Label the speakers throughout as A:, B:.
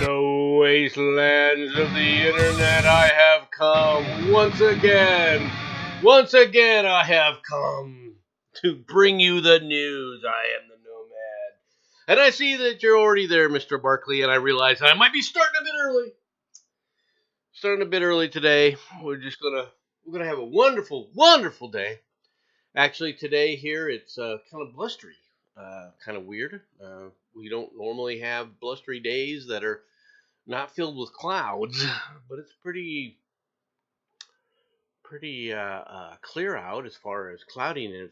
A: no wastelands of the internet, I have come once again. Once again, I have come to bring you the news. I am the Nomad. And I see that you're already there, Mr. Barkley, and I realize I might be starting a bit early. Starting a bit early today. We're gonna have a wonderful, wonderful day. Actually, today here it's kind of blustery, kind of weird. We don't normally have blustery days that are not filled with clouds, but it's pretty clear out as far as cloudiness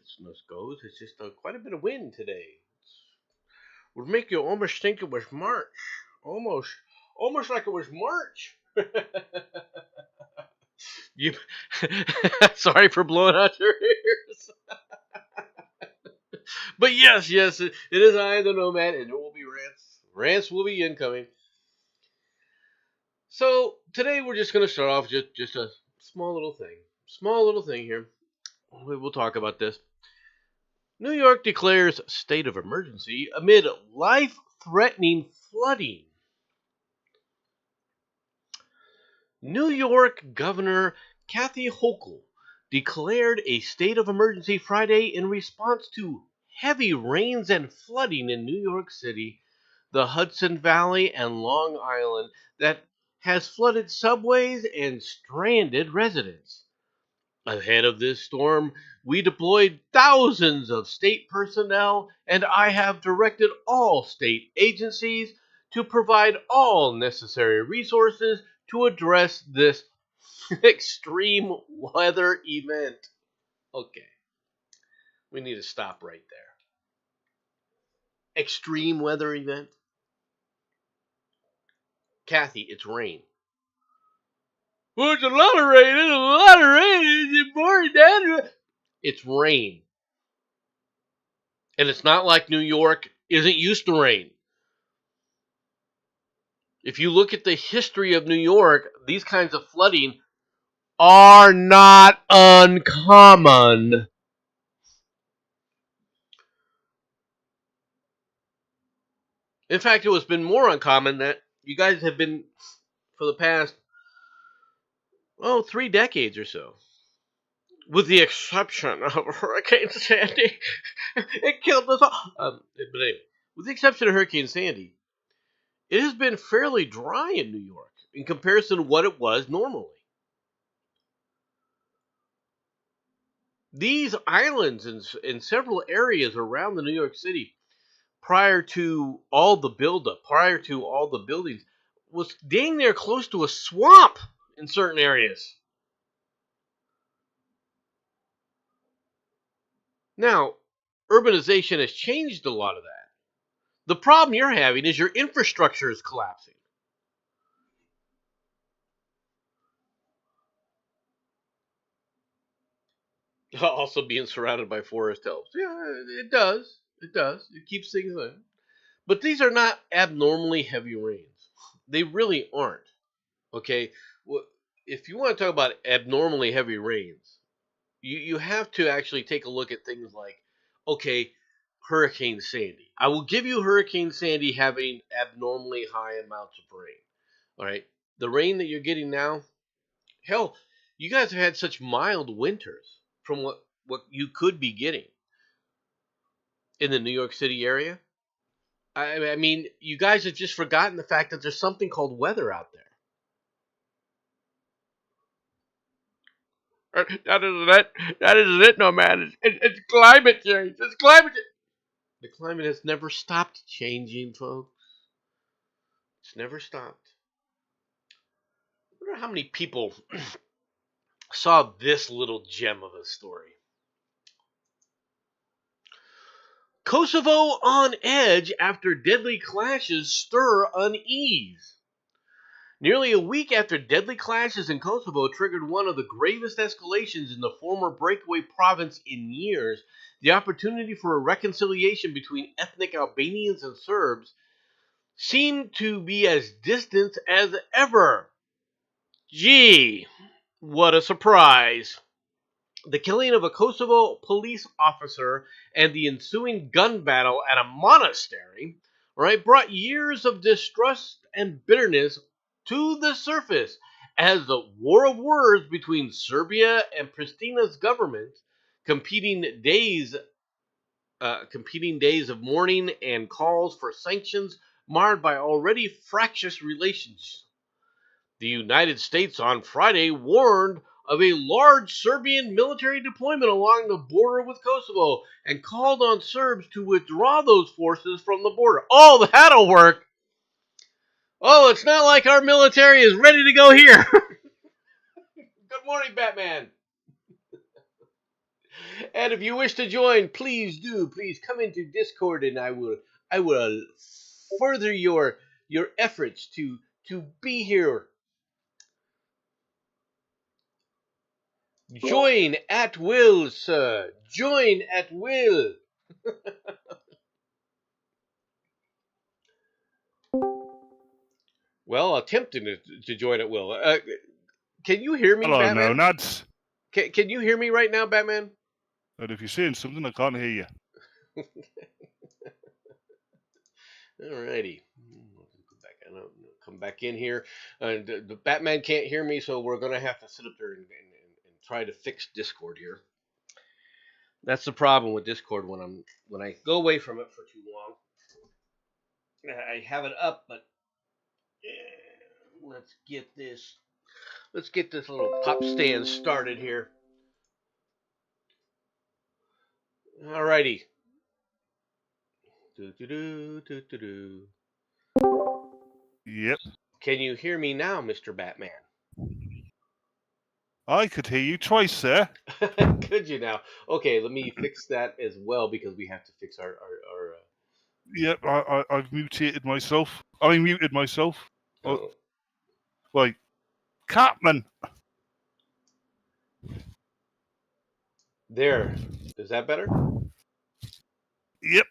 A: goes. It's just quite a bit of wind today. Would make you almost think it was March, almost like it was March. You, sorry for blowing out your ears. But yes, it is I, the Nomad, and there will be rants. Rants will be incoming. So today we're just going to start off just a small little thing here. We'll talk about this. New York declares state of emergency amid life-threatening flooding. New York Governor Kathy Hochul declared a state of emergency Friday in response to heavy rains and flooding in New York City, the Hudson Valley, and Long Island that has flooded subways and stranded residents. Ahead of this storm, we deployed thousands of state personnel, and I have directed all state agencies to provide all necessary resources to address this extreme weather event. Okay, we need to stop right there. Extreme weather event? Kathy, it's rain. Well, it's a lot of rain. It's a lot of rain. It's pouring down. It's rain. And it's not like New York isn't used to rain. If you look at the history of New York, these kinds of flooding are not uncommon. In fact, it has been more uncommon that you guys have been, for the past, 3 decades or so, with the exception of Hurricane Sandy. It killed us all. But anyway, with the exception of Hurricane Sandy, it has been fairly dry in New York in comparison to what it was normally. These islands in several areas around the New York City, prior to all the buildup, prior to all the buildings, was dang near close to a swamp in certain areas. Now, urbanization has changed a lot of that. The problem you're having is your infrastructure is collapsing. Also being surrounded by forest helps. Yeah, it does. It does. It keeps things in. But these are not abnormally heavy rains. They really aren't. Okay? Well, if you want to talk about abnormally heavy rains, you have to actually take a look at things like, okay, Hurricane Sandy. I will give you Hurricane Sandy having abnormally high amounts of rain. All right? The rain that you're getting now, hell, you guys have had such mild winters from what you could be getting in the New York City area. I mean, you guys have just forgotten the fact that there's something called weather out there. That isn't it. That isn't it, no man. It's climate change. It's climate change. The climate has never stopped changing, folks. It's never stopped. I wonder how many people saw this little gem of a story. Kosovo on edge after deadly clashes stir unease. Nearly a week after deadly clashes in Kosovo triggered one of the gravest escalations in the former breakaway province in years, the opportunity for a reconciliation between ethnic Albanians and Serbs seemed to be as distant as ever. Gee, what a surprise. The killing of a Kosovo police officer and the ensuing gun battle at a monastery right, brought years of distrust and bitterness to the surface as the war of words between Serbia and Pristina's government, competing days, competing days of mourning and calls for sanctions marred by already fractious relations. The United States on Friday warned of a large Serbian military deployment along the border with Kosovo and called on Serbs to withdraw those forces from the border. Oh, that'll work. Oh, it's not like our military is ready to go here. Good morning, Batman. And if you wish to join, please do. Please come into Discord, and I will further your efforts to be here. Join at will, sir. Join at will. Well, attempting to join at will. Can you hear me,
B: Hello,
A: Batman?
B: Nonads.
A: Can you hear me right now, Batman?
B: And if you're saying something, I can't hear you.
A: Alrighty. Come back in here. The Batman can't hear me, so we're gonna have to sit up there and try to fix Discord here. That's the problem with Discord when I go away from it for too long. I have it up, but let's get this little pop stand started here. Alrighty.
B: Yep.
A: Can you hear me now, Mr. Batman?
B: I could hear you twice, sir.
A: Could you now? Okay, let me fix that as well because we have to fix our
B: Yep, I've muted myself. I muted myself.
A: oh.
B: Like, Catman.
A: There. Is that better?
B: Yep.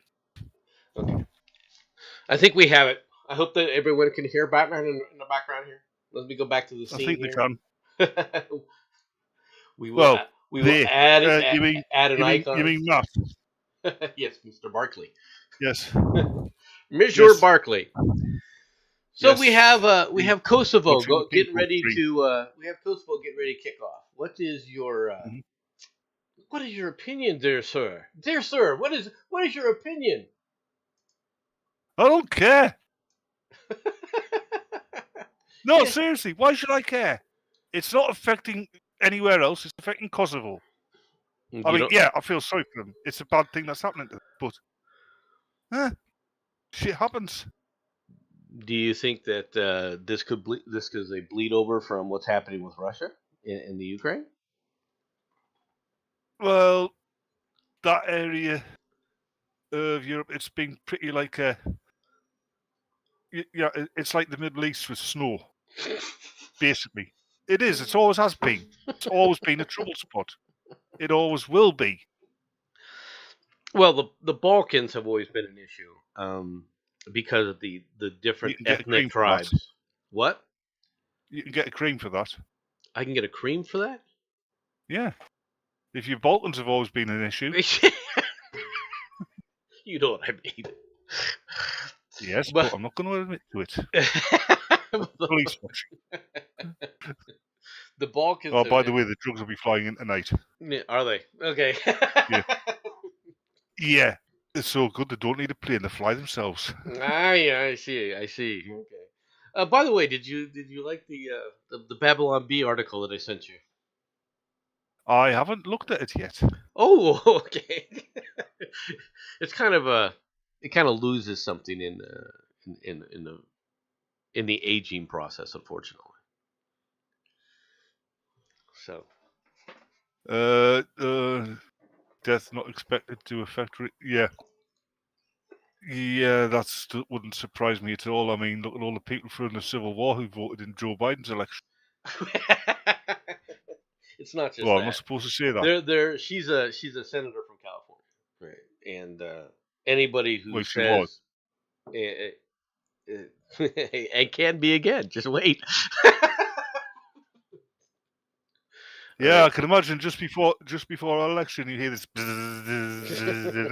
A: Okay. I think we have it. I hope that everyone can hear Batman in the background here. Let me go back to the scene
B: I think
A: here.
B: they can.
A: we will add an icon.
B: You mean Matt?
A: Yes, Mr. Barkley.
B: Yes.
A: Monsieur
B: Yes.
A: Barkley. So
B: Yes.
A: we have Kosovo getting ready
B: three.
A: to kick off. What is your what is your opinion, dear sir? Dear sir, what is your opinion?
B: I don't care. No, seriously, why should I care? It's not affecting anywhere else. It's affecting Kosovo. I feel sorry for them. It's a bad thing that's happening to them, but shit happens.
A: Do you think that this is a bleed over from what's happening with Russia in the Ukraine?
B: Well, that area of Europe, it's been pretty like it's like the Middle East with snow. Basically, it is. It always has been. It's always been a trouble spot. It always will be.
A: Well, the Balkans have always been an issue because of the different ethnic tribes. What?
B: You can get a cream for that.
A: I can get a cream for that?
B: Yeah. If your Balkans have always been an issue.
A: You know what I mean.
B: Yes, but I'm not going to admit to it. Police watching.
A: The Balkans.
B: Oh, by the way, the drugs will be flying in tonight.
A: Are they? Okay.
B: Yeah. It's so good they don't need a plane; they fly themselves.
A: Yeah, I see. Okay. By the way, did you like the Babylon Bee article that I sent you?
B: I haven't looked at it yet.
A: Oh, okay. It's kind of it kind of loses something in the aging process, unfortunately. So.
B: Death not expected to affect. Yeah, that wouldn't surprise me at all. I mean, look at all the people from the Civil War who voted in Joe Biden's election.
A: It's not just.
B: Well, I'm not supposed to say that.
A: She's a senator from California, right? And anybody who says it can be again. Just wait.
B: Yeah, I can imagine just before our election, you hear this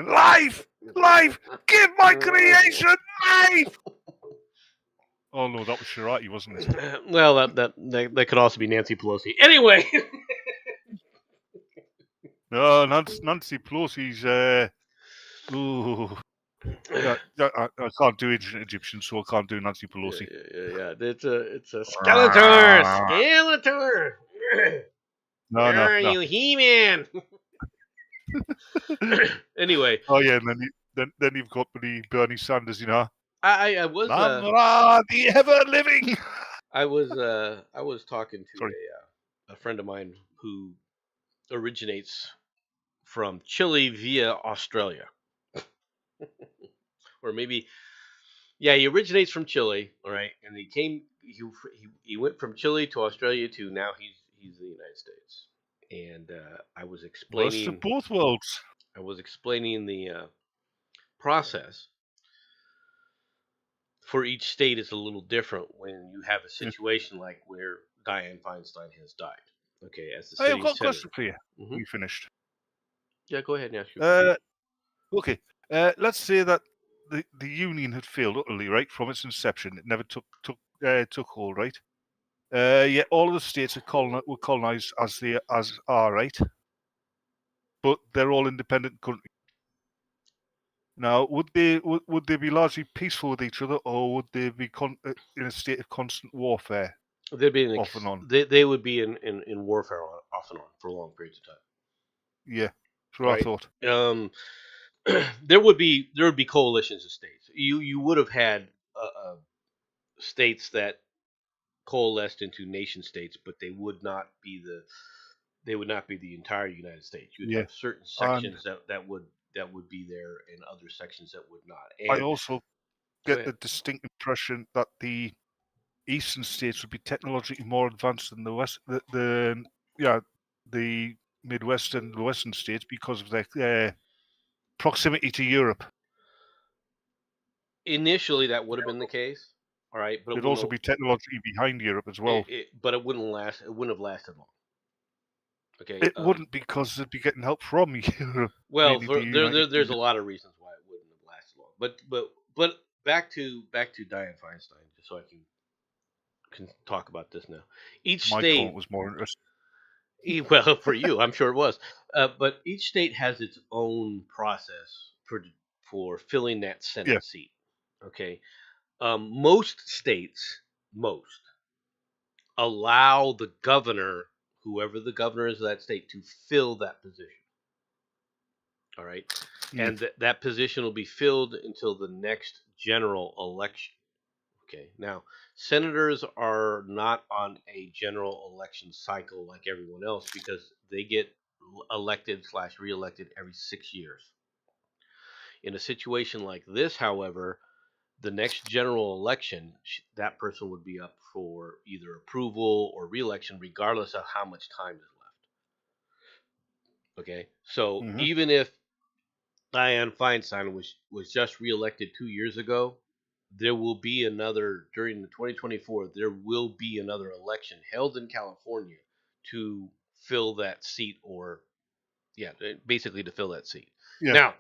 B: live. Life! Give my creation life! Oh no, that was Shirati, wasn't it?
A: Well, that could also be Nancy Pelosi. Anyway.
B: No, Nancy Pelosi's. Ooh. Yeah, I can't do Egyptian, so I can't do Nancy Pelosi.
A: Yeah. It's a Skeletor. Skeletor. Where are you, He-Man? Anyway.
B: Oh yeah, and then you've got Bernie Sanders, you know.
A: I was
B: the ever living.
A: I was talking to a friend of mine who originates from Chile via Australia, or maybe he originates from Chile, all right, and he went from Chile to Australia to now he's in the United States, and I was
B: Worst of
A: explaining
B: both worlds.
A: the process for each state is a little different when you have a situation like where Dianne Feinstein has died. Okay, as the
B: Hey, I've
A: sitting
B: got a
A: senator.
B: question for you.
A: Mm-hmm.
B: You finished?
A: Yeah, go ahead and ask your
B: Okay. Let's say that the union had failed utterly, right, from its inception. It never took hold, right? Yet all of the states were colonized as are, right? But they're all independent countries. Now, would they be largely peaceful with each other, or would they be in a state of constant warfare?
A: They'd be
B: off and on.
A: They would be in warfare off and on for long periods of time.
B: Yeah, that's what I thought.
A: There would be coalitions of states. You would have had states that coalesced into nation states, but they would not be the entire United States. You'd have certain sections that would be there, and other sections that would not. And
B: I also get the distinct impression that the eastern states would be technologically more advanced than the west, the Midwest and the western states because of their proximity to Europe.
A: Initially, that would have been the case. All right, but
B: it'd also be technologically behind Europe as well.
A: But it wouldn't last. It wouldn't have lasted long. Okay,
B: it wouldn't, because they'd be getting help from Europe.
A: Well, there's a lot of reasons why it wouldn't have lasted long. But back to Dianne Feinstein, just so I can talk about this now. Each
B: My
A: state
B: comment was more interesting.
A: Well, for you, I'm sure it was. But each state has its own process for filling that Senate seat. Okay, most states allow the governor, whoever the governor is of that state, to fill that position. All right, and that position will be filled until the next general election. Okay, now senators are not on a general election cycle like everyone else because they get elected / reelected every 6 years. In a situation like this, however, the next general election, that person would be up for either approval or reelection, regardless of how much time is left. Okay, so even if Dianne Feinstein was just reelected 2 years ago, there will be another during the 2024. There will be another election held in California to fill that seat, or basically to fill that seat. Yeah. Now,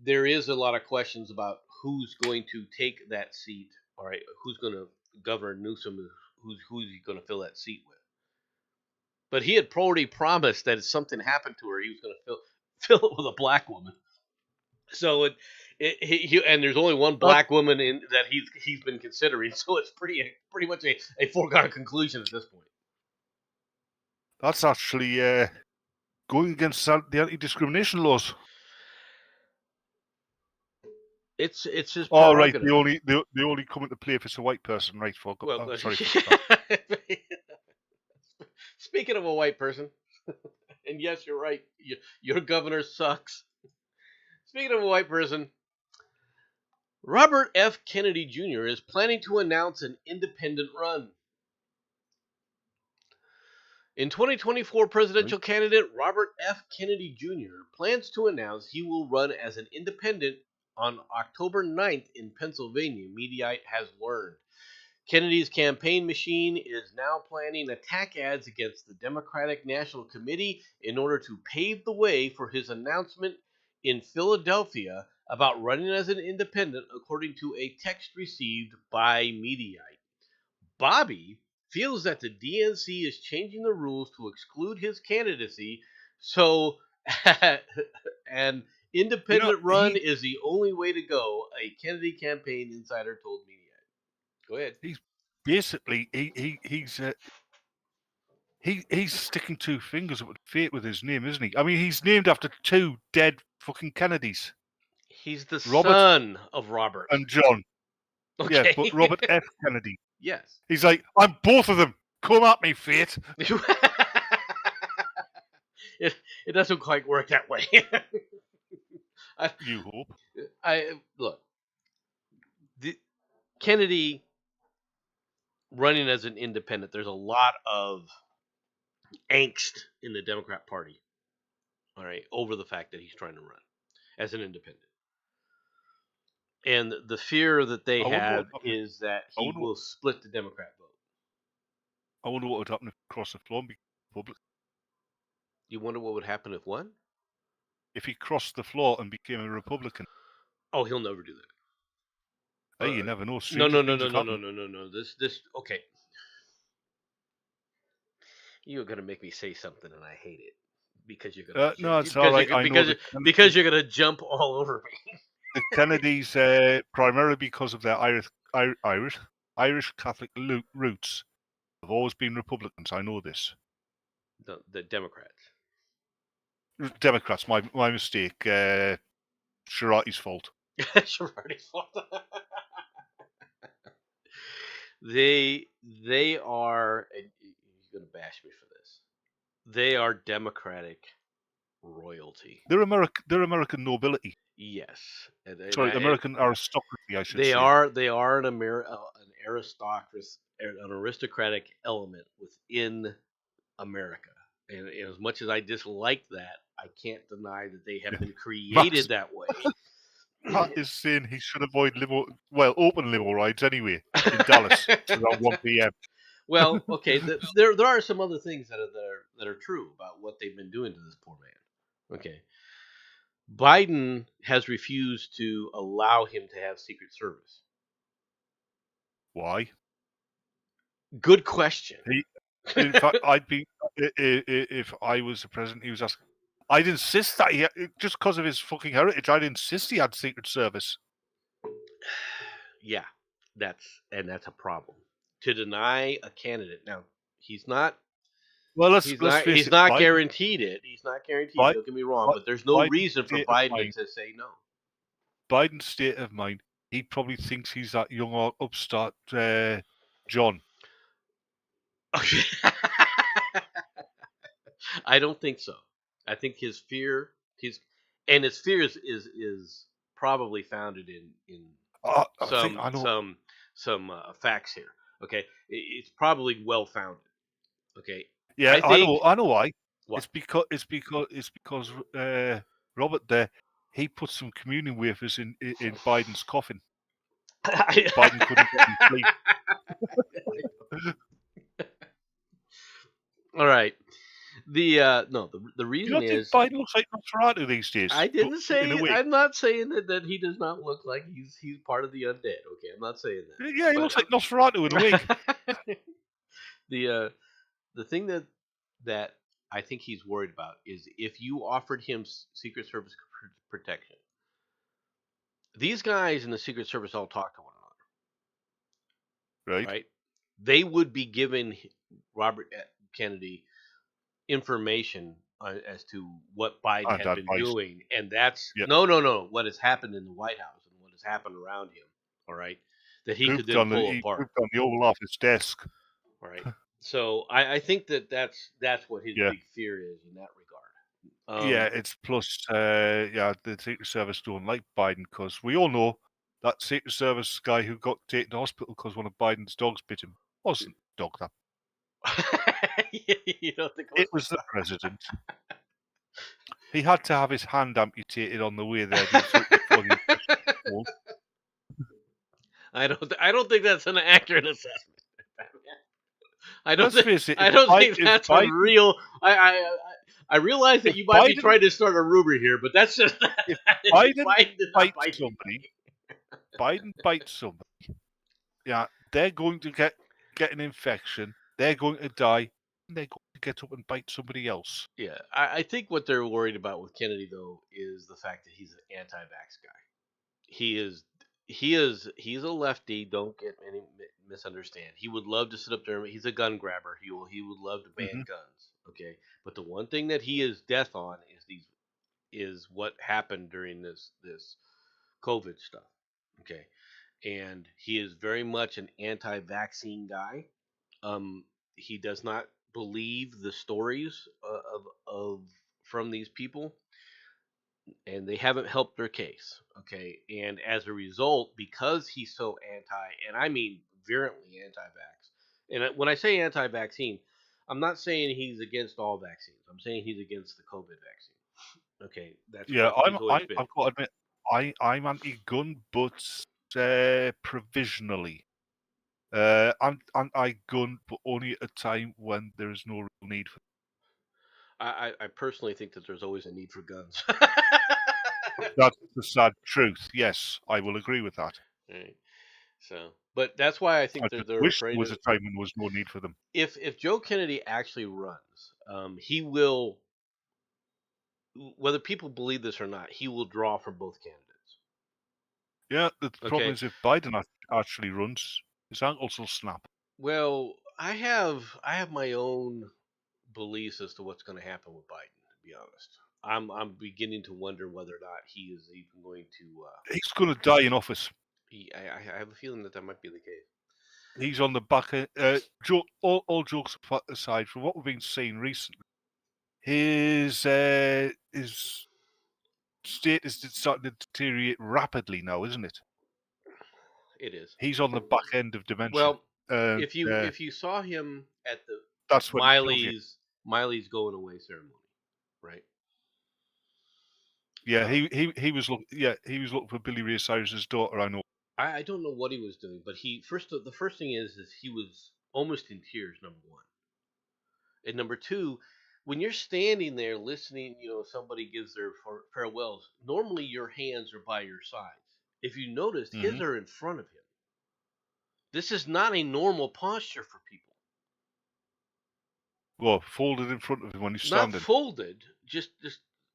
A: there is a lot of questions about who's going to take that seat. All right, who's going to Governor Newsom? Who's he going to fill that seat with? But he had already promised that if something happened to her, he was going to fill it with a black woman. So and there's only one black woman that he's been considering, so it's pretty much a foregone conclusion at this point.
B: That's actually going against the anti-discrimination laws.
A: It's his prerogative.
B: Oh right, they only come into play if it's a white person, right? Sorry.
A: Speaking of a white person, and yes, you're right. Your governor sucks. Speaking of a white person, Robert F. Kennedy Jr. is planning to announce an independent run. In 2024, presidential candidate Robert F. Kennedy Jr. plans to announce he will run as an independent on October 9th in Pennsylvania, Mediaite has learned. Kennedy's campaign machine is now planning attack ads against the Democratic National Committee in order to pave the way for his announcement in Philadelphia about running as an independent, according to a text received by Mediaite. Bobby feels that the DNC is changing the rules to exclude his candidacy, so an independent run is the only way to go, a Kennedy campaign insider told Mediaite. Go ahead.
B: He's basically he's sticking two fingers up at fate with his name, isn't he? I mean, he's named after two dead fucking Kennedys.
A: He's the
B: Robert
A: son of Robert
B: and John.
A: Okay.
B: Yeah, but Robert F. Kennedy.
A: Yes.
B: He's like, I'm both of them. Come at me, fate.
A: it doesn't quite work that way.
B: You hope.
A: Look. Kennedy running as an independent, there's a lot of angst in the Democrat Party, all right, over the fact that he's trying to run as an independent. And the fear that they have is that he will split the Democrat vote.
B: I wonder what would happen if he crossed the floor and became Republican.
A: You wonder what would happen if what?
B: If he crossed the floor and became a Republican.
A: Oh, he'll never do that.
B: Hey, you never know.
A: No. This okay. You're gonna make me say something, and I hate it because you're gonna.
B: No, it's all right.
A: Because you're gonna jump all over me.
B: The Kennedys, primarily because of their Irish Catholic roots, have always been Republicans. I know this.
A: The Democrats.
B: Democrats. My mistake. Sharati's fault.
A: Sharati's fault. They are. He's gonna bash me for this. They are Democratic royalty.
B: They're American nobility.
A: Yes.
B: American aristocracy, I should say.
A: They are an aristocratic element within America. And as much as I dislike that, I can't deny that they have been created that way.
B: Pat is saying he should avoid open limo rides anyway in Dallas around 1 p.m.
A: Well, okay, there are some other things that are true about what they've been doing to this poor man. Okay. Biden has refused to allow him to have Secret Service.
B: Why?
A: Good question.
B: In fact, I'd be if I was the president. He was asking. I'd insist that just because of his fucking heritage. I'd insist he had Secret Service.
A: Yeah, that's a problem. To deny a candidate now, he's not. Well, he's not guaranteed it. He's not guaranteed. Don't get me wrong, but there's no reason for Biden to say no.
B: Biden's state of mind. He probably thinks he's that young upstart John.
A: Okay. I don't think so. I think his fear is probably founded in some facts here. Okay, it's probably well founded. Okay.
B: Yeah, I know why. What? It's because Robert there, he put some communion wafers in Biden's coffin. Biden couldn't get him sleep.
A: All right. The reason is
B: Biden looks like Nosferatu these days.
A: I didn't say. I'm not saying that he does not look like he's part of the undead. Okay, I'm not saying that.
B: Yeah, he looks like Nosferatu in a wig.
A: The thing that I think he's worried about is if you offered him Secret Service protection. These guys in the Secret Service all talk to one another. Right? They would be giving Robert Kennedy information as to what Biden had been doing, and that's no what has happened in the White House and what has happened around him. All right, that he could then pull apart
B: on the Oval Office desk.
A: All right, so I think that's what his big fear is in that regard.
B: It's plus the Secret Service don't like Biden because we all know that Secret Service guy who got taken to hospital because one of Biden's dogs bit him wasn't a dog that.
A: You don't think
B: it was the president. He had to have his hand amputated on the way there.
A: I don't think that's an accurate assessment. I don't think that's a real. I realize that
B: if
A: you might be
B: Biden
A: trying to start a rumor here, but that's just
B: if
A: Biden did not
B: bites
A: bite
B: somebody,
A: anybody.
B: Biden bites somebody, yeah, they're going to get an infection. They're going to die. And they're going to get up and bite somebody else.
A: Yeah, I think what they're worried about with Kennedy though is the fact that he's an anti-vax guy. He is he's a lefty. Don't get any misunderstand. He would love to sit up there. He's a gun grabber. He would love to ban
B: Mm-hmm.
A: guns. Okay, but the one thing that he is death on is what happened during this COVID stuff. Okay, and he is very much an anti-vaccine guy. Um, he does not believe the stories of from these people, and they haven't helped their case. Okay, and as a result, because he's so anti, and I mean virulently anti-vax, and when I say anti-vaccine, I'm not saying he's against all vaccines. I'm saying he's against the COVID vaccine. Okay, that's
B: Yeah,
A: what he's always been.
B: I've got to admit, I'm anti-gun, but provisionally. I'm anti-gun, but only at a time when there is no real need for.
A: I personally think that there's always a need for guns.
B: That's the sad truth. Yes, I will agree with that.
A: Right. So, but that's why I think
B: I
A: they're
B: just
A: they're
B: wish there
A: afraid
B: was
A: of.
B: a time when there was no need for them.
A: If Joe Kennedy actually runs, he will, whether people believe this or not, he will draw from both candidates.
B: Yeah, the problem
A: Okay.
B: is if Biden actually runs, his ankles will snap.
A: Well, I have my own beliefs as to what's going to happen with Biden. To be honest, I'm beginning to wonder whether or not he is even going to.
B: He's going to die in office.
A: I have a feeling that might be the case.
B: He's on the back end. All jokes aside, from what we've been seeing recently, his state is starting to deteriorate rapidly now, isn't it?
A: It is.
B: He's on the back end of dementia.
A: Well, if you saw him at the at
B: That's what it tells you.
A: Miley's going away ceremony, right?
B: Yeah, he was looking for Billy Ray Cyrus's daughter. I know.
A: I don't know what he was doing, but the first thing is he was almost in tears. Number one, and number two, when you're standing there listening, somebody gives their farewells. Normally, your hands are by your sides. If you noticed, his
B: Mm-hmm.
A: are in front of him. This is not a normal posture for people.
B: Well, folded in front of him when he's
A: Not
B: standing.
A: folded, just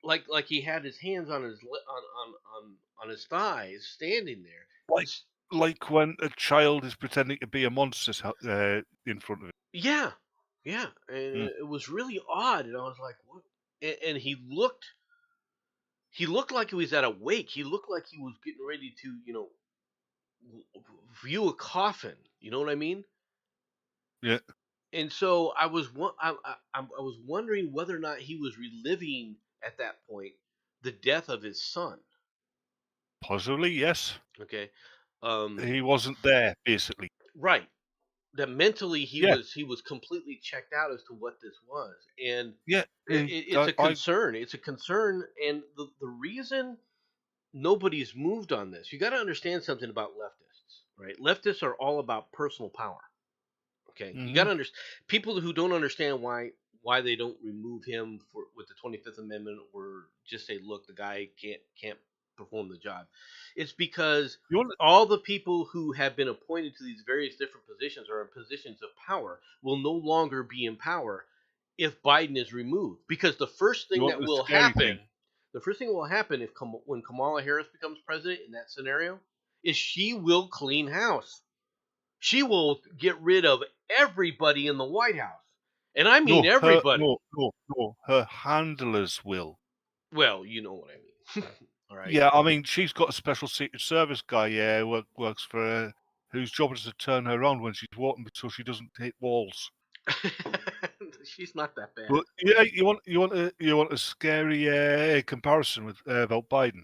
A: like he had his hands on his on his thighs, standing there.
B: Like when a child is pretending to be a monster in front of him.
A: Yeah, yeah, and
B: Mm.
A: it was really odd, and I was like, what? And he looked like he was at a wake. He looked like he was getting ready to, view a coffin. You know what I mean?
B: Yeah,
A: And so I was wondering whether or not he was reliving at that point the death of his son.
B: possibly yes.
A: Okay,
B: He wasn't there basically.
A: right. That mentally
B: Yeah,
A: he was completely checked out as to what this was, and
B: yeah.
A: it's a concern. It's a concern, and the reason nobody's moved on this. You got to understand something about leftists, right? Leftists are all about personal power. Okay, you got
B: Mm-hmm.
A: to understand people who don't understand why they don't remove him for with the 25th Amendment or just say, look, the guy can't perform the job. It's because
B: You want
A: all the people who have been appointed to these various different positions or in positions of power will no longer be in power if Biden is removed. Because
B: you want the scary thing?
A: the first thing that will happen when Kamala Harris becomes president in that scenario is she will clean house. She will get rid of everybody in the White House. And I mean
B: No,
A: everybody.
B: no. Her handlers will.
A: Well, you know what I mean. All right.
B: Yeah, I mean, she's got a special Secret Service guy. Yeah, works for her, whose job is to turn her on when she's walking, so she doesn't hit walls.
A: She's not that bad.
B: But yeah, you want a scary comparison with about Biden.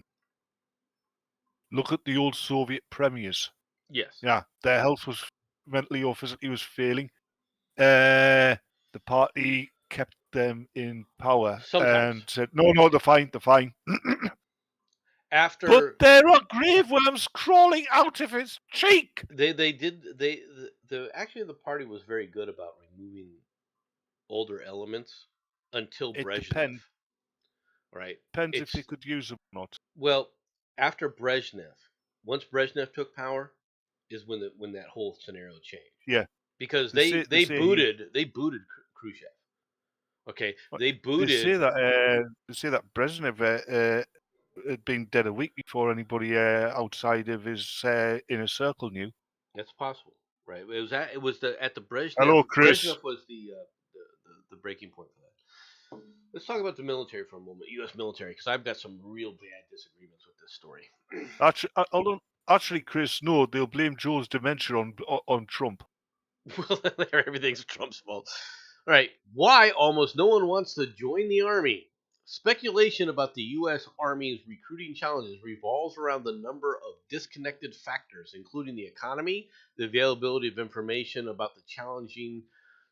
B: Look at the old Soviet premiers.
A: Yes.
B: Yeah, their health was mentally or physically was failing. The party kept them in power
A: Sometimes.
B: and said, "No, they're fine, they're fine."
A: After
B: But there are grave worms crawling out of his cheek.
A: the party was very good about removing older elements until
B: It
A: Brezhnev,
B: depends.
A: right?
B: Depends if they
A: It's
B: could use them or not.
A: well after Brezhnev. Once Brezhnev took power, is when that whole scenario changed
B: Yeah,
A: because
B: they say they say he.
A: they booted Khrushchev. Okay,
B: What-
A: they
B: They say
A: booted.
B: that Brezhnev had been dead a week before anybody outside of his inner circle knew.
A: That's possible, right? It was at the Brezhnev.
B: Hello, Chris.
A: Brezhnev was the breaking point for that. Let's talk about the military for a moment, U.S. military, because I've got some real bad disagreements with this story.
B: Hold on. Actually, Chris, no, they'll blame Joe's dementia on Trump.
A: Well, everything's Trump's fault. All right, why almost no one wants to join the army? Speculation about the U.S. Army's recruiting challenges revolves around the number of disconnected factors, including the economy, the availability of information about the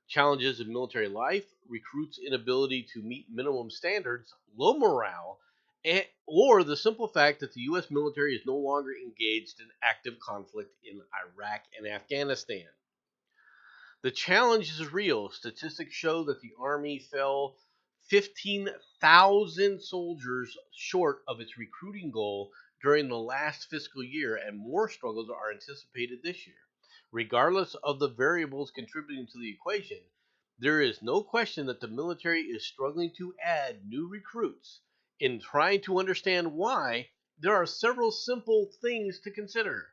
A: challenges of military life, recruits' inability to meet minimum standards, low morale, or the simple fact that the U.S. military is no longer engaged in active conflict in Iraq and Afghanistan. The challenge is real. Statistics show that the Army fell 15,000 soldiers short of its recruiting goal during the last fiscal year, and more struggles are anticipated this year. Regardless of the variables contributing to the equation, there is no question that the military is struggling to add new recruits. In trying to understand why, there are several simple things to consider.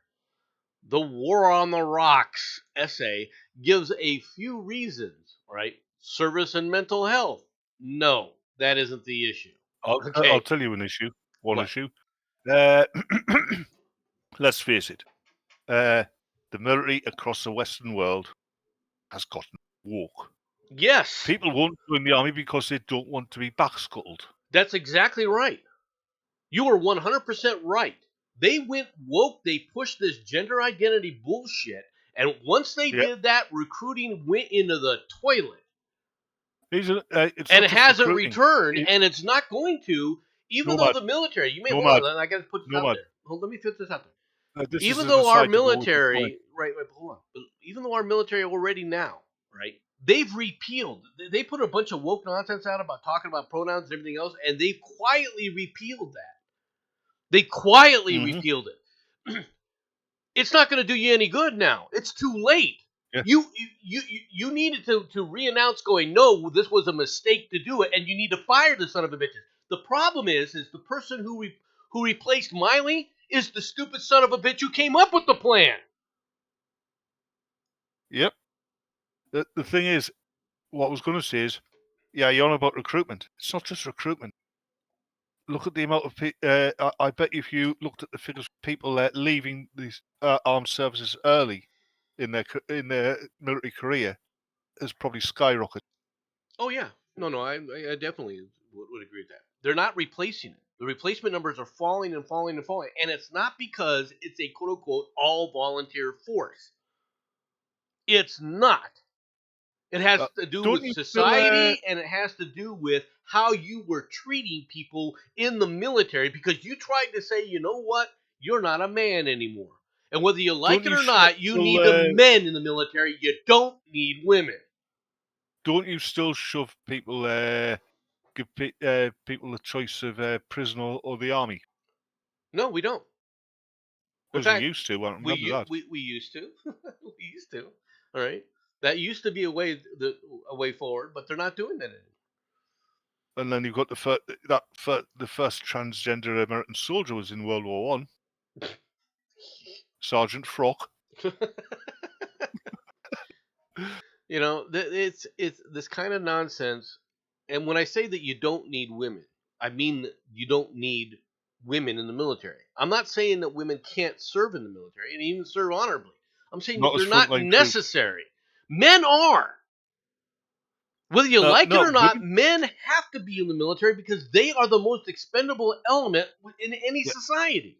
A: The War on the Rocks essay gives a few reasons, right? Service and mental health. No, that isn't the issue.
B: I'll
A: Okay.
B: tell you an issue. One
A: What?
B: issue. Let's face it. The military across the Western world has gotten woke.
A: Yes,
B: People won't join the army because they don't want to be backscuttled.
A: that's exactly right. You are 100% right. They went woke, they pushed this gender identity bullshit, and once they
B: Yeah,
A: did that, recruiting went into the toilet.
B: it's
A: And
B: not
A: it
B: just
A: hasn't
B: recruiting.
A: returned, and it's not going to, even though
B: Nomad,
A: the military, you may hold
B: nomad,
A: on, I got to put this out
B: nomad.
A: there. Hold, let me put this out there.
B: This is
A: Even
B: an
A: though our
B: aside to go with your point.
A: military, right, hold on, but even though our military already now, right, they've repealed, they put a bunch of woke nonsense out about talking about pronouns and everything else, and they've quietly repealed that. They quietly
B: Mm-hmm.
A: repealed it. It's not going to do you any good now. It's too late.
B: Yeah.
A: You needed to re-announce going, no, this was a mistake to do it, and you need to fire the son of a bitches. The problem is the person who replaced Miley is the stupid son of a bitch who came up with the plan.
B: Yep. The thing is, what I was going to say is, yeah, you're on about recruitment. It's not just recruitment. Look at the amount of people. I bet if you looked at the figures of people leaving these armed services early in their military career, has probably skyrocketed.
A: Oh yeah, no, I definitely would agree with that. They're not replacing it. The replacement numbers are falling and falling and falling, and it's not because it's a quote unquote all volunteer force. It's not. It has to do
B: Don't
A: with
B: you still?
A: society, and it has to do with how you were treating people in the military because you tried to say, you know what, you're not a man anymore. And whether you like
B: Don't
A: it
B: you
A: or not, you
B: still?
A: need the men in the military. You don't need women.
B: Don't you still shove people? Give people the choice of prison or the army?
A: No, we don't. In
B: Because you
A: fact,
B: used to. I remember that.
A: we used to. We used to. All right. That used to be a way forward, but they're not doing that anymore.
B: And then you've got the first transgender American soldier was in World War One, Sergeant Frock.
A: You know, it's this kind of nonsense. And when I say that you don't need women, I mean that you don't need women in the military. I'm not saying that women can't serve in the military and even serve honorably. I'm saying
B: Not as
A: they're not
B: frontline troops.
A: necessary. Men are. Whether you like it
B: No,
A: or not, men have to be in the military because they are the most expendable element in any
B: yeah,
A: society.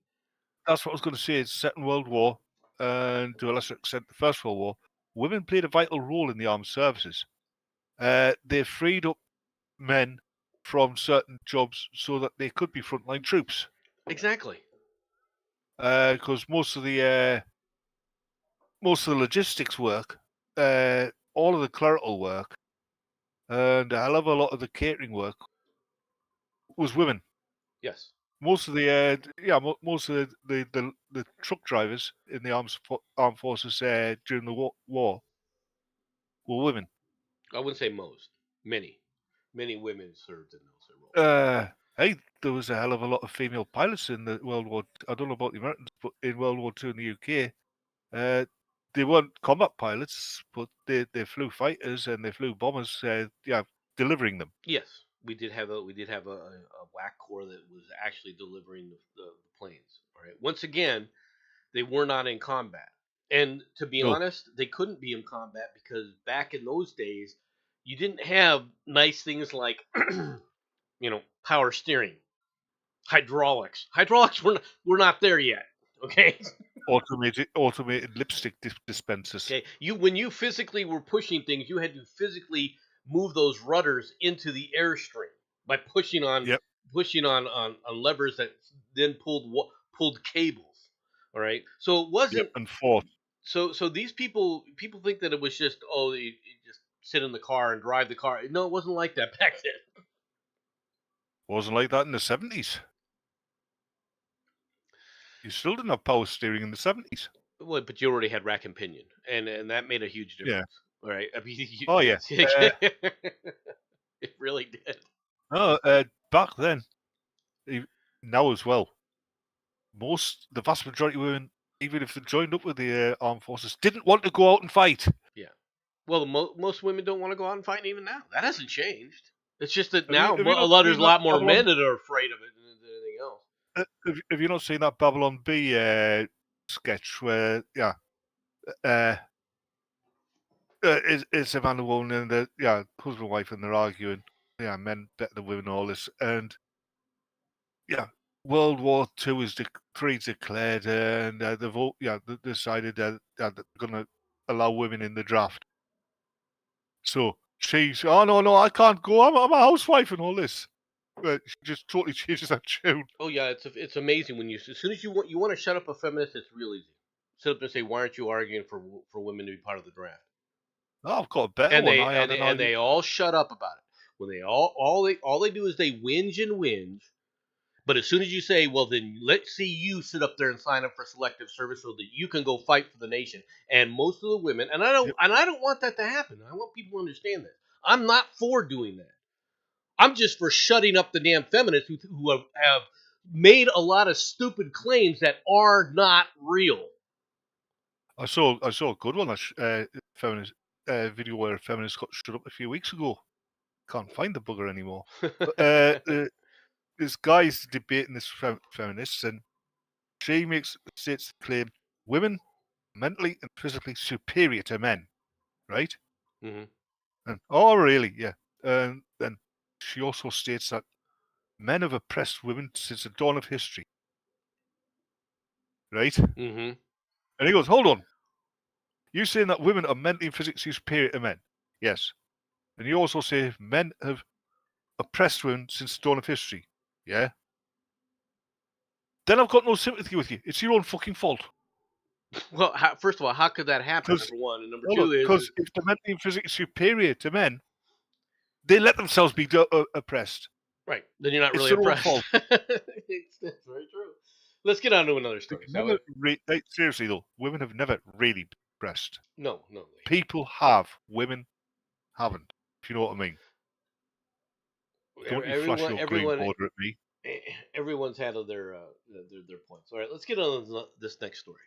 B: that's what I was going to say. It's Second World War, and to a lesser extent, the First World War. Women played a vital role in the armed services. They freed up men from certain jobs so that they could be frontline troops.
A: Exactly.
B: Because most of the logistics work, all of the clerical work, and a hell of a lot of the catering work was women.
A: Yes.
B: Most of the most of the truck drivers in the armed forces during the war were women.
A: I wouldn't say most. Many. Many women served in those roles.
B: Hey, there was a hell of a lot of female pilots in the World War. I don't know about the Americans, but in World War II in the UK, they weren't combat pilots, but they flew fighters and they flew bombers. Delivering them.
A: Yes, we did have a WAC corps that was actually delivering the planes. All right. Once again, they were not in combat, and to be
B: No,
A: honest, they couldn't be in combat because back in those days, you didn't have nice things like power steering, hydraulics. Hydraulics were not there yet. Okay.
B: automated lipstick dispensers.
A: Okay. When you physically were pushing things, you had to physically move those rudders into the airstream by
B: Yep,
A: pushing on levers that then pulled cables. All right. So it
B: yep,
A: wasn't
B: and fought.
A: so these people think that it was just you just sit in the car and drive the car. No, it wasn't like that back then.
B: Wasn't like that in the 70s. You still didn't have power steering in the 70s.
A: Well, but you already had rack and pinion, and that made a huge
B: Yeah.
A: difference. All right. I mean,
B: Oh yeah.
A: it really did.
B: No, back then, e- now as well, the vast majority of women, even if they joined up with the armed forces, didn't want to go out and fight.
A: Yeah. Well, most women don't want to go out and fight even now. That hasn't changed. It's just that
B: Have you
A: now
B: have you not
A: there's
B: seen
A: a
B: that
A: lot more men that are afraid of it than anything else.
B: Have you not seen that Babylon B sketch where uh, it's a man and woman and husband and wife and they're arguing. Yeah, men better than women, all this, and yeah, World War Two is three's declared, and they've all they decided that they're going to allow women in the draft. So she's, oh no, I can't go. I'm a housewife and all this. But she just totally changes that tune.
A: Oh yeah, it's amazing when as soon as you want to shut up a feminist, it's real easy. Sit up and say, why aren't you arguing for women to be part of the draft?
B: Oh, I've got a better
A: And
B: one.
A: they
B: I
A: and
B: had an
A: they, and
B: argument.
A: they all shut up about it. When they all they do is they whinge and whinge. But as soon as you say, well, then let's see you sit up there and sign up for selective service so that you can go fight for the nation. And most of the women,
B: Yep.
A: and I don't want that to happen. I want people to understand that. I'm not for doing that. I'm just for shutting up the damn feminists who have made a lot of stupid claims that are not real.
B: I saw a good one. Feminist video where a feminist got shut up a few weeks ago. Can't find the bugger anymore. But this guy's debating this feminist, and she states the claim: women mentally and physically superior to men, right?
A: Mm-hmm.
B: And oh, really? Yeah. And then she also states that men have oppressed women since the dawn of history, right?
A: Mm-hmm.
B: And he goes, hold on. You saying that women are mentally and physically superior to men? Yes. And you also say men have oppressed women since the dawn of history. Yeah. Then I've got no sympathy with you. It's your own fucking fault.
A: Well, first of all, how could that happen?
B: Because
A: Number one, and number
B: hold on,
A: two is
B: because if they're mentally and physically superior to men, they let themselves be oppressed.
A: right. Then you're not
B: It's
A: really
B: their own
A: oppressed.
B: fault.
A: That's very true. Let's get on to another
B: They've
A: story.
B: never seriously though, women have never really been oppressed.
A: No, they haven't.
B: People have, women haven't. If you know what I mean. Don't you flash
A: Everyone,
B: your green
A: everyone,
B: border at me.
A: everyone's had their points. All right, let's get on to this next story.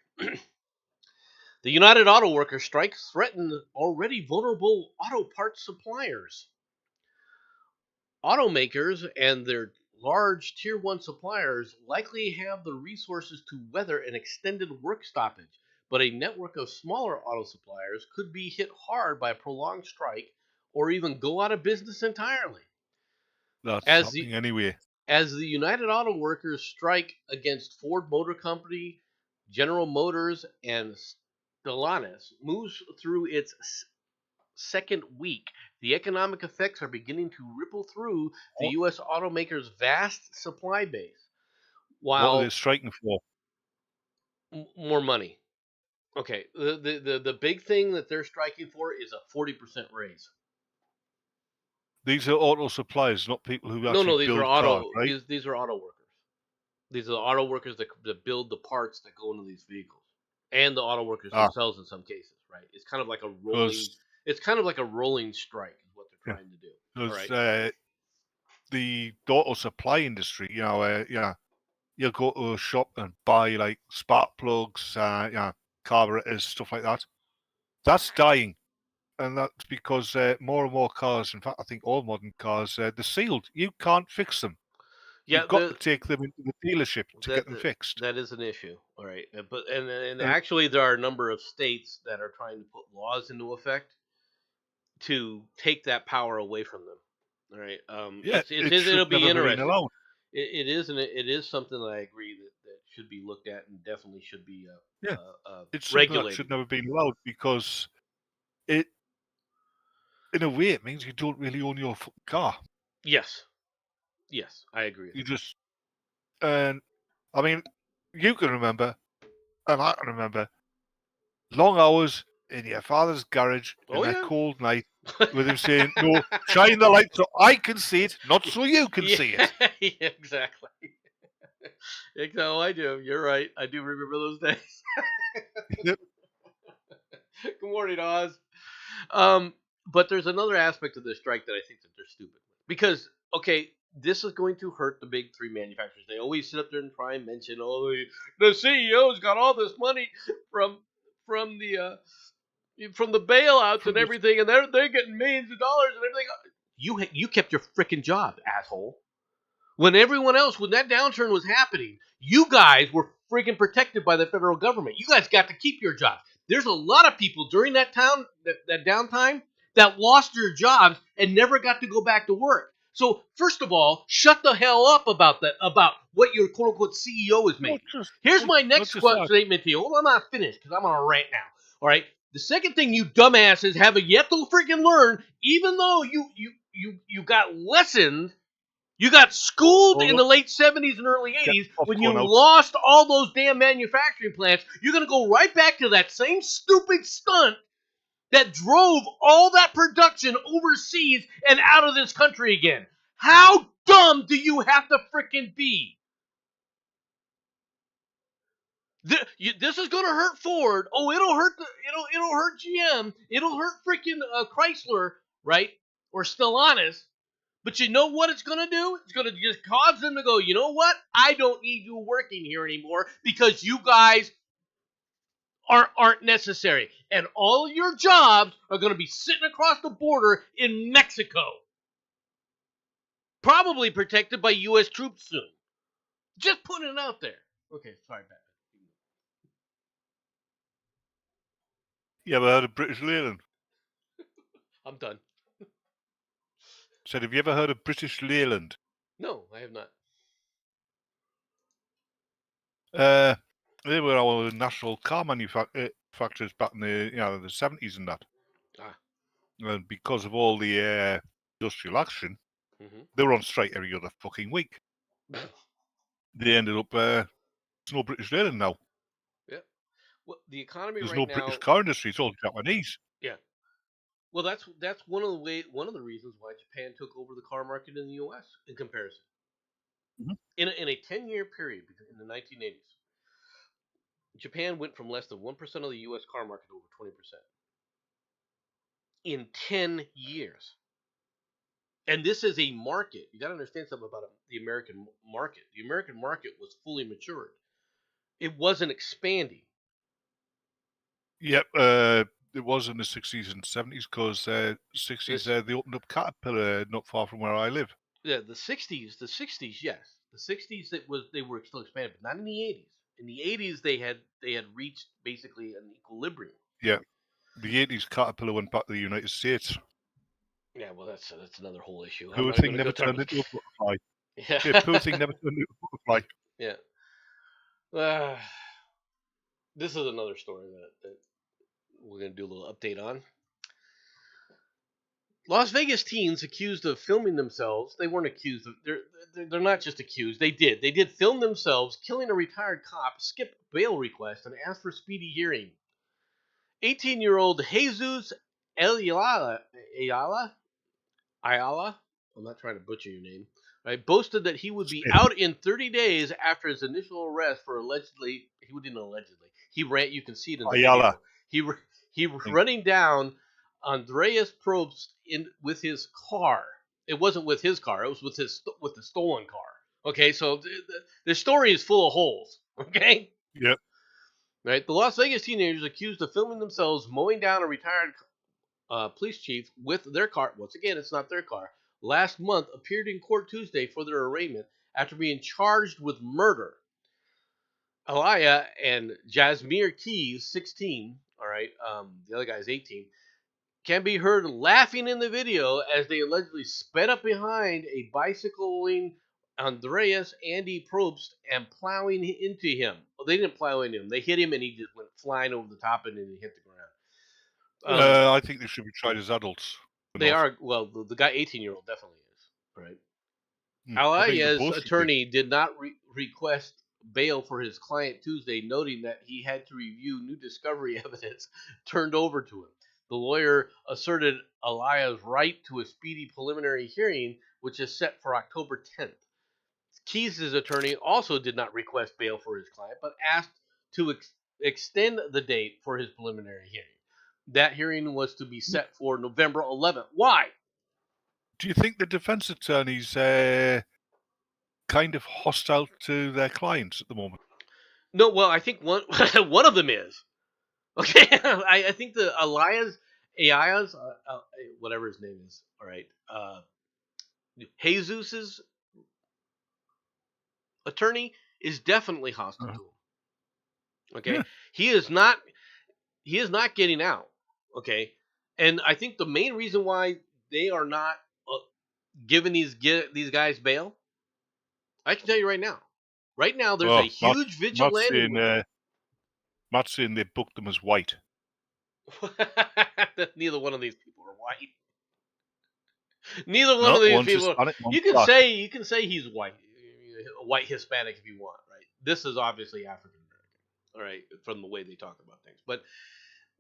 A: The United Auto Workers strike threatened already vulnerable auto parts suppliers. Automakers and their large tier 1 suppliers likely have the resources to weather an extended work stoppage, but a network of smaller auto suppliers could be hit hard by a prolonged strike or even go out of business entirely.
B: That's
A: As the
B: happening anyway.
A: as the United Auto Workers strike against Ford Motor Company, General Motors, and Stellantis moves through its second week, the economic effects are beginning to ripple through the
B: What,
A: U.S. automakers' vast supply base.
B: what are they
A: While
B: striking for?
A: more money. Okay, the big thing that they're striking for is a 40% raise.
B: These are auto suppliers, not people who
A: No,
B: actually
A: no, these are
B: build cars,
A: auto.
B: right?
A: These are auto workers. These are the auto workers that build the parts that go into these vehicles, and the auto workers
B: Ah,
A: themselves in some cases. Right? It's kind of like a rolling.
B: because
A: It's kind of like a rolling strike is what they're
B: yeah,
A: trying to do. All
B: because
A: right.
B: the auto supply industry, yeah, you go to a shop and buy like spark plugs, carburetors, stuff like that. That's dying, and that's because more and more cars, in fact, I think all modern cars, they're sealed. You can't fix them.
A: Yeah.
B: You've got to take them into the dealership to get
A: That
B: them fixed.
A: that is an issue. All right. But and
B: And
A: actually, there are a number of states that are trying to put laws into effect to take that power away from them. All right.
B: yeah, it
A: It'll
B: should
A: be
B: never have been
A: interesting.
B: allowed.
A: It is, and it is something that I agree that should be looked at and definitely should be
B: Yeah, it's something that
A: regulated.
B: should never have been allowed because it, in a way, it means you don't really own your fucking car.
A: Yes, yes, I agree with
B: You
A: that.
B: just, and I mean, you can remember, and I can remember, long hours in your father's garage in
A: Oh
B: a
A: yeah.
B: cold night with him saying, "No, shine the light so I can see it, not so you can
A: Yeah,
B: see it."
A: yeah, exactly. No, I do. You're right. I do remember those days.
B: Yep.
A: Good morning, Oz. Um, but there's another aspect of this strike that I think that they're stupid because okay, this is going to hurt the big three manufacturers. They always sit up there and try and mention, oh, the CEO's got all this money from from the uh, from the bailouts
B: From
A: and
B: the,
A: everything, and they're getting millions of dollars and everything. You kept your freaking job, asshole. When everyone else, when that downturn was happening, you guys were freaking protected by the federal government. You guys got to keep your jobs. There's a lot of people during that downtime that lost their jobs and never got to go back to work. So first of all, shut the hell up about that, about what your quote unquote CEO is
B: not
A: making.
B: just
A: Here's
B: not,
A: my
B: not
A: next
B: just that.
A: statement to you. Hold on, I'm not finished because I'm on a rant now. All right. The second thing you dumbasses have yet to freaking learn, even though you got lessons, you got schooled
B: Hold
A: in
B: up,
A: the late 70s and early
B: get
A: 80s when you
B: popcorn out.
A: lost all those damn manufacturing plants. You're going to go right back to that same stupid stunt that drove all that production overseas and out of this country again. How dumb do you have to freaking be? This is going to hurt Ford. Oh, it'll hurt GM. It'll hurt freaking Chrysler, right? Or Stellantis. But you know what it's going to do? It's going to just cause them to go, you know what? I don't need you working here anymore because you guys aren't necessary. And all of your jobs are going to be sitting across the border in Mexico. Probably protected by U.S. troops soon. Just putting it out there. Okay, sorry, Batman.
B: You ever heard of British Leyland?
A: I'm done.
B: Said, have you ever heard of British Leyland?
A: No, I have not.
B: They were our national car manufacturers back in the 70s and that.
A: Ah.
B: And because of all the industrial action,
A: Mm-hmm.
B: they were on strike every other fucking week. They ended up there's no British Leyland now.
A: Yeah. Well, the economy
B: There's
A: right
B: no British
A: now.
B: car industry. It's all Japanese.
A: Yeah. Well, that's one of the reasons why Japan took over the car market in the U.S. in comparison.
B: Mhm.
A: In a 10-year period in the 1980s, Japan went from less than 1% of the U.S. car market to over 20% in 10 years. And this is a market. You got to understand something about the American market. The American market was fully matured. It wasn't expanding.
B: Yep, it was in the 60s and 70s because 60s
A: This,
B: they opened up Caterpillar not far from where I live.
A: yeah, the 60s, yes, the 60s they were still expanding, but not in the 80s. In the 80s, they had reached basically an equilibrium.
B: Yeah, the 80s Caterpillar went back to the United States.
A: Yeah, well, that's another whole issue. I'm
B: Poor
A: not
B: thing
A: going to go
B: never
A: talk
B: turned
A: about.
B: into a butterfly. Yeah,
A: Yeah,
B: poor thing never turned into a butterfly.
A: yeah. Uh, this is another story that we're going to do a little update on. Las Vegas teens accused of filming themselves. They weren't accused of. They're not just accused. They did film themselves killing a retired cop, skipped bail request, and asked for speedy hearing. 18-year-old Jesus Ayala Ayala, I'm not trying to butcher your name, right, boasted that he would be
B: Smith.
A: out in 30 days after his initial arrest for allegedly, he didn't allegedly, he ran, you can see it in the
B: Ayala.
A: video, he running down Andreas Probst with his car. It wasn't with his car, it was with the stolen car. Okay, so the story is full of holes. Okay?
B: Yep.
A: Right? The Las Vegas teenagers accused of filming themselves mowing down a retired police chief with their car. Once again, it's not their car. Last month, appeared in court Tuesday for their arraignment after being charged with murder. Alaya and Jasmir Keys, 16, all right, the other guy's 18, can be heard laughing in the video as they allegedly sped up behind a bicycling Andreas Andy Probst and plowing into him. Well, they didn't plow into him. They hit him and he just went flying over the top and then he hit the ground.
B: I think they should be tried as adults.
A: They are, well, the guy 18-year-old definitely is, right?
B: I think they
A: Alaya's
B: both should be.
A: attorney did not request bail for his client Tuesday, noting that he had to review new discovery evidence turned over to him. The lawyer asserted Alaya's right to a speedy preliminary hearing, which is set for October 10th. Keys' attorney also did not request bail for his client, but asked to extend the date for his preliminary hearing. That hearing was to be set for November 11th. Why?
B: Do you think the defense attorney's kind of hostile to their clients at the moment?
A: No, well, I think one one of them is. Okay, I think the Elias, whatever his name is. All right, Jesus's attorney is definitely hostile to him. Okay,
B: Yeah.
A: he is not getting out. Okay, and I think the main reason why they are not giving these guys bail, I can tell you right now. Right now, there's a huge vigilante.
B: Matt's saying they booked them as white.
A: Neither one of these people are white. Neither one of these people.
B: Hispanic,
A: You can say he's white, a white Hispanic if you want, right? This is obviously African American, all right, from the way they talk about things. But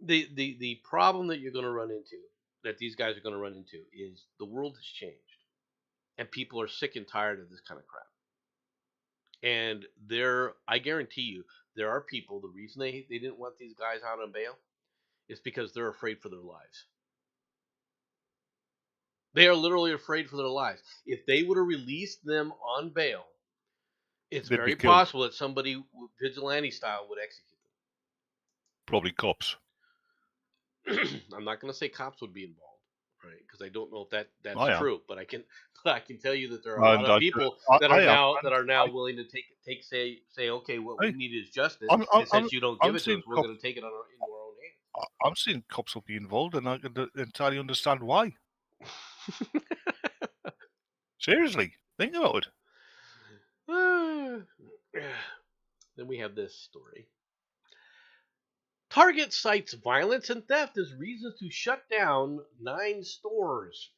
A: the problem that you're going to run into, that these guys are going to run into, is the world has changed, and people are sick and tired of this kind of crap. And I guarantee you, there are people. The reason they didn't want these guys out on bail is because they're afraid for their lives. They are literally afraid for their lives. If they would have released them on bail, it's very possible that somebody vigilante style would execute them.
B: Probably cops.
A: I'm not going to say cops would be involved, right? Because I don't know if that's true. But I can tell you that there are a lot of people that are now willing to say okay, what we need is justice. And since you don't give it to us, we're going to take it into our own hands.
B: I'm seeing cops will be involved, and I can entirely understand why. Seriously, think about
A: it. Then we have this story. Target cites violence and theft as reasons to shut down 9 stores.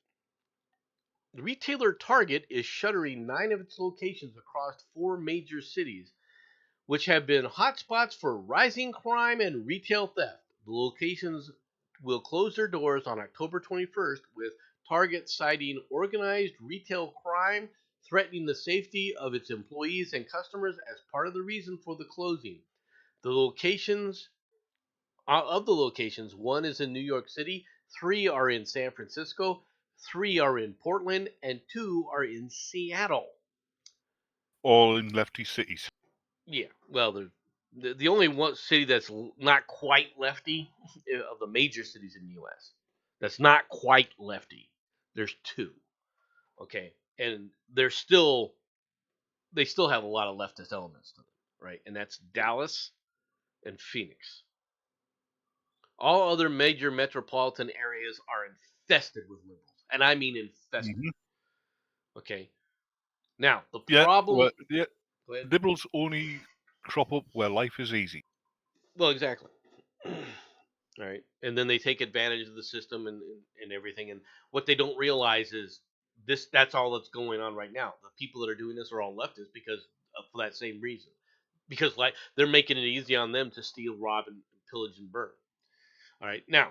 A: The retailer Target is shuttering 9 of its locations across 4 major cities, which have been hotspots for rising crime and retail theft. The locations will close their doors on October 21st, with Target citing organized retail crime threatening the safety of its employees and customers as part of the reason for the closing. The locations, 1 is in New York City, 3 are in San Francisco, 3 are in Portland, and 2 are in Seattle.
B: All in lefty cities.
A: Yeah, well, the only one city that's not quite lefty of the major cities in the U.S. that's not quite lefty. There's 2, okay, and they still have a lot of leftist elements to them, right? And that's Dallas and Phoenix. All other major metropolitan areas are infested with liberals, and I mean infested. Mm-hmm. Okay. Now the problem.
B: Liberals only crop up where life is easy.
A: Well, exactly. All right, and then they take advantage of the system and everything. And what they don't realize is that's all that's going on right now. The people that are doing this are all leftists because for that same reason. Because they're making it easy on them to steal, rob, and pillage and burn. All right, now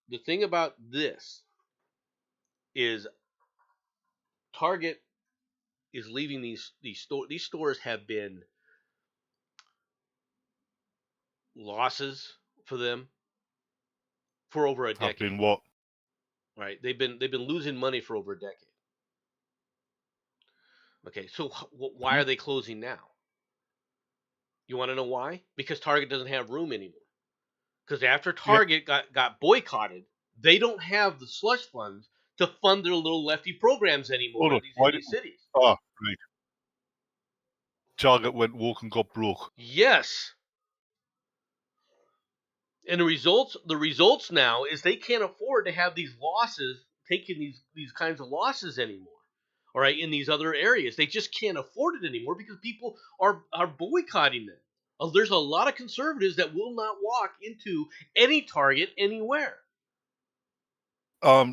A: the thing about this is Target is leaving these stores have been losses for them for over a
B: Have been
A: decade.
B: what?
A: Right? They've been losing money for over a decade. Okay, so why are they closing now? You want to know why? Because Target doesn't have room anymore. Because after
B: Yep.
A: Target got boycotted, they don't have the slush funds to fund their little lefty programs anymore in these cities.
B: Oh, right. Target went woke and got broke.
A: Yes. And the results now is they can't afford to have these losses, taking these kinds of losses anymore. All right, in these other areas, they just can't afford it anymore because people are boycotting them. There's a lot of conservatives that will not walk into any Target anywhere.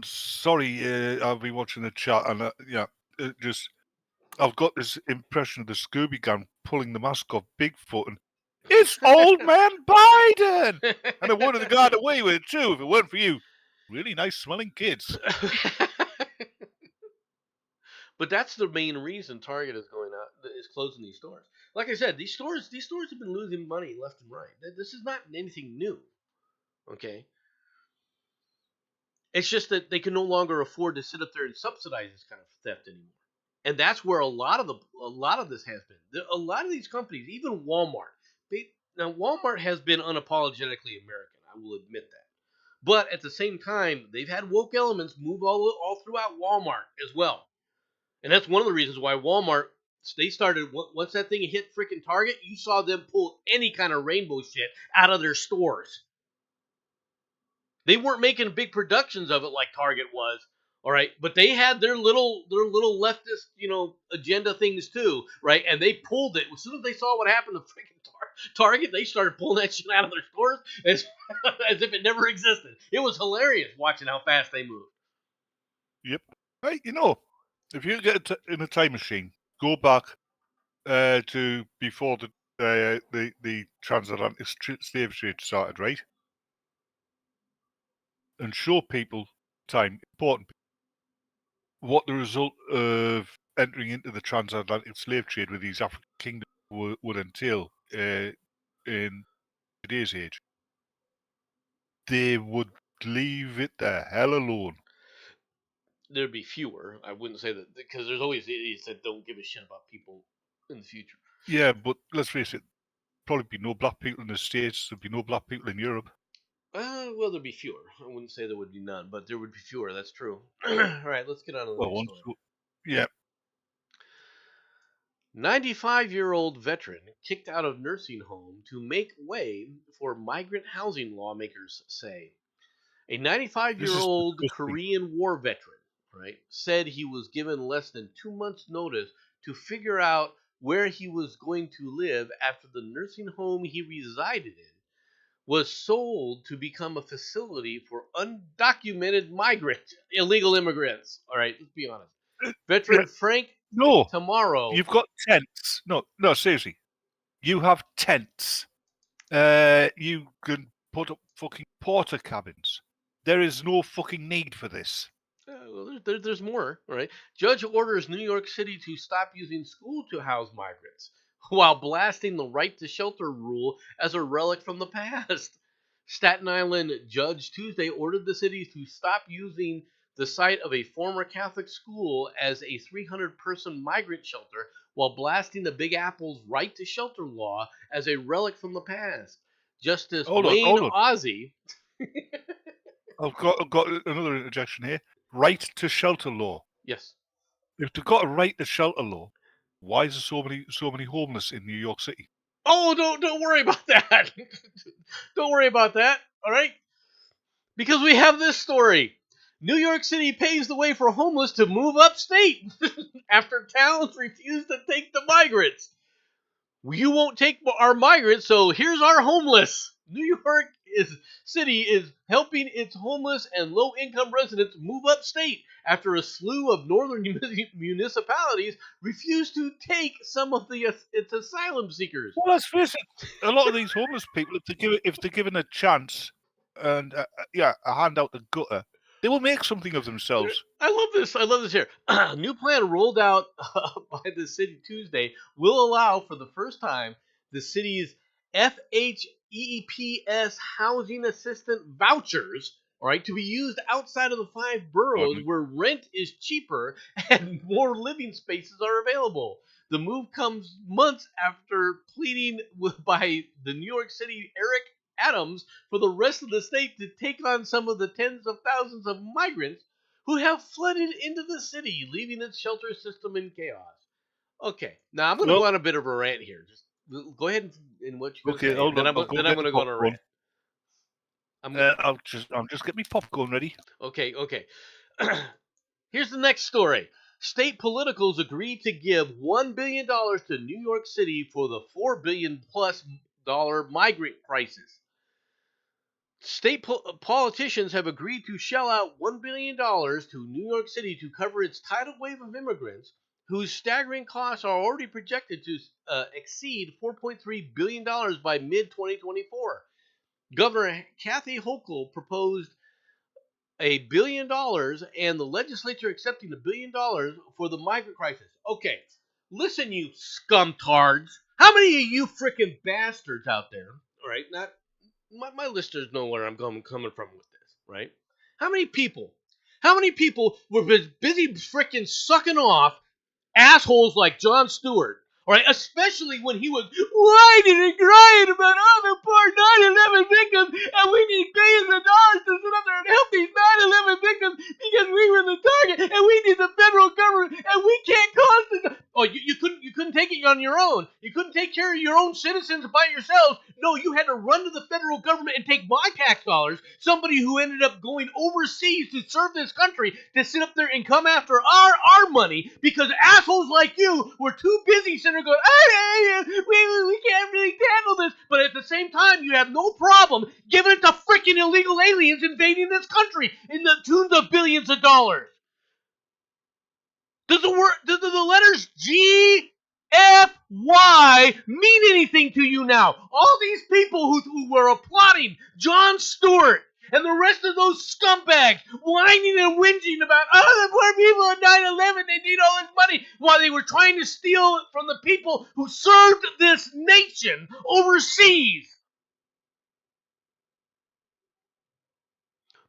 B: Sorry, I've been watching the chat and just I've got this impression of the Scooby Gang pulling the mask off Bigfoot and it's old man Biden, and I would have got away with it too if it weren't for you. Really nice smelling kids.
A: But that's the main reason Target is closing these stores. Like I said, these stores have been losing money left and right. This is not anything new. Okay, it's just that they can no longer afford to sit up there and subsidize this kind of theft anymore. And that's where a lot of this has been. A lot of these companies, even Walmart, now Walmart has been unapologetically American. I will admit that. But at the same time, they've had woke elements move all throughout Walmart as well. And that's one of the reasons why Walmart, they started, once that thing hit freaking Target, you saw them pull any kind of rainbow shit out of their stores. They weren't making big productions of it like Target was, all right? But they had their little leftist, agenda things too, right? And they pulled it. As soon as they saw what happened to freaking Target, they started pulling that shit out of their stores as if it never existed. It was hilarious watching how fast they moved.
B: Yep. Hey, if you get in a time machine, go back to before the transatlantic slave trade started, right? And show people important what the result of entering into the transatlantic slave trade with these African kingdoms would entail in today's age. They would leave it the hell alone.
A: There'd be fewer. I wouldn't say that, because there's always idiots that don't give a shit about people in the future.
B: Yeah, but let's face it, probably be no black people in the States. There'd be no black people in Europe.
A: Well, there'd be fewer. I wouldn't say there would be none, but there would be fewer. That's true. All right, let's get on to the next story.
B: Yeah.
A: 95-year-old veteran kicked out of nursing home to make way for migrant housing, lawmakers say. A 95-year-old Korean War veteran, right, said he was given less than 2 months' notice to figure out where he was going to live after the nursing home he resided in was sold to become a facility for undocumented migrants, illegal immigrants. All right, let's be honest. Veteran Frank Tomorrow.
B: You've got tents. No, seriously. You have tents. You can put up fucking porter cabins. There is no fucking need for this.
A: Well, there's more, right? Judge orders New York City to stop using school to house migrants while blasting the right to shelter rule as a relic from the past. Staten Island judge Tuesday ordered the city to stop using the site of a former Catholic school as a 300-person migrant shelter while blasting the Big Apple's right to shelter law as a relic from the past. Justice Wayne Ozzie.
B: I've got another interjection here. Right to shelter law.
A: Yes.
B: If they've got a right to shelter law, why is there so many homeless in New York City?
A: Oh, don't worry about that. Don't worry about that. All right, because we have this story. New York City paves the way for homeless to move upstate after towns refuse to take the migrants. You won't take our migrants, so here's our homeless. New York City is helping its homeless and low-income residents move upstate after a slew of northern municipalities refuse to take some of its asylum seekers.
B: Well, let's face it, a lot of these homeless people, if they're given a chance and a handout the gutter, They will make something of themselves.
A: I love this. I love this here. New plan rolled out by the city Tuesday will allow for the first time the city's FHEEPS housing assistant vouchers, all right, to be used outside of the 5 boroughs where rent is cheaper and more living spaces are available. The move comes months after pleading by the New York City Eric Adams for the rest of the state to take on some of the tens of thousands of migrants who have flooded into the city, leaving its shelter system in chaos. Okay, now I'm going to go on a bit of a rant here. Just go ahead and what you're going to say, and then I'm going to go on a rant.
B: I'm just getting my popcorn ready.
A: Okay. Here's the next story. State politicals agreed to give $1 billion to New York City for the $4 billion plus migrant crisis. State politicians have agreed to shell out $1 billion to New York City to cover its tidal wave of immigrants, whose staggering costs are already projected to exceed $4.3 billion by mid-2024. Governor Kathy Hochul proposed $1 billion, and the legislature accepting $1 billion for the migrant crisis. Okay, listen, you scumtards. How many of you freaking bastards out there, all right, not my listeners know where I'm coming from with this, right? How many people were busy freaking sucking off assholes like Jon Stewart, all right? Especially when he was whining and crying about the poor 9/11 victims, and we need billions of dollars to sit up there and help these 9/11 victims because we were the target, and we need the federal government, and we can't cause the. Oh, you couldn't take it on your own. You couldn't take care of your own citizens by yourselves. No, you had to run to the federal government and take my tax dollars, somebody who ended up going overseas to serve this country, to sit up there and come after our money because assholes like you were too busy sitting there going, we can't really handle this. But at the same time, you have no problem giving it to freaking illegal aliens invading this country in the tunes of billions of dollars. Does the letters G, F, Y mean anything to you now? All these people who were applauding Jon Stewart and the rest of those scumbags whining and whinging about, the poor people at 9/11, they need all this money, while they were trying to steal it from the people who served this nation overseas.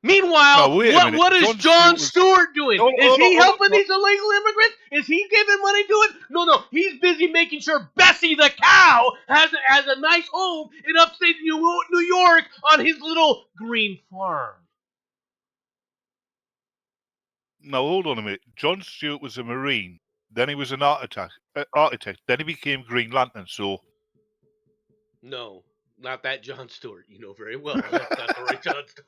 A: Meanwhile, what is Jon Stewart doing? Is he helping these illegal immigrants? Is he giving money to it? No. He's busy making sure Bessie the cow has a nice home in upstate New York on his little green farm.
B: Now, hold on a minute. Jon Stewart was a Marine. Then he was an architect. Then he became Green Lantern, so...
A: No, not that Jon Stewart. You know very well. That's not the right Jon Stewart.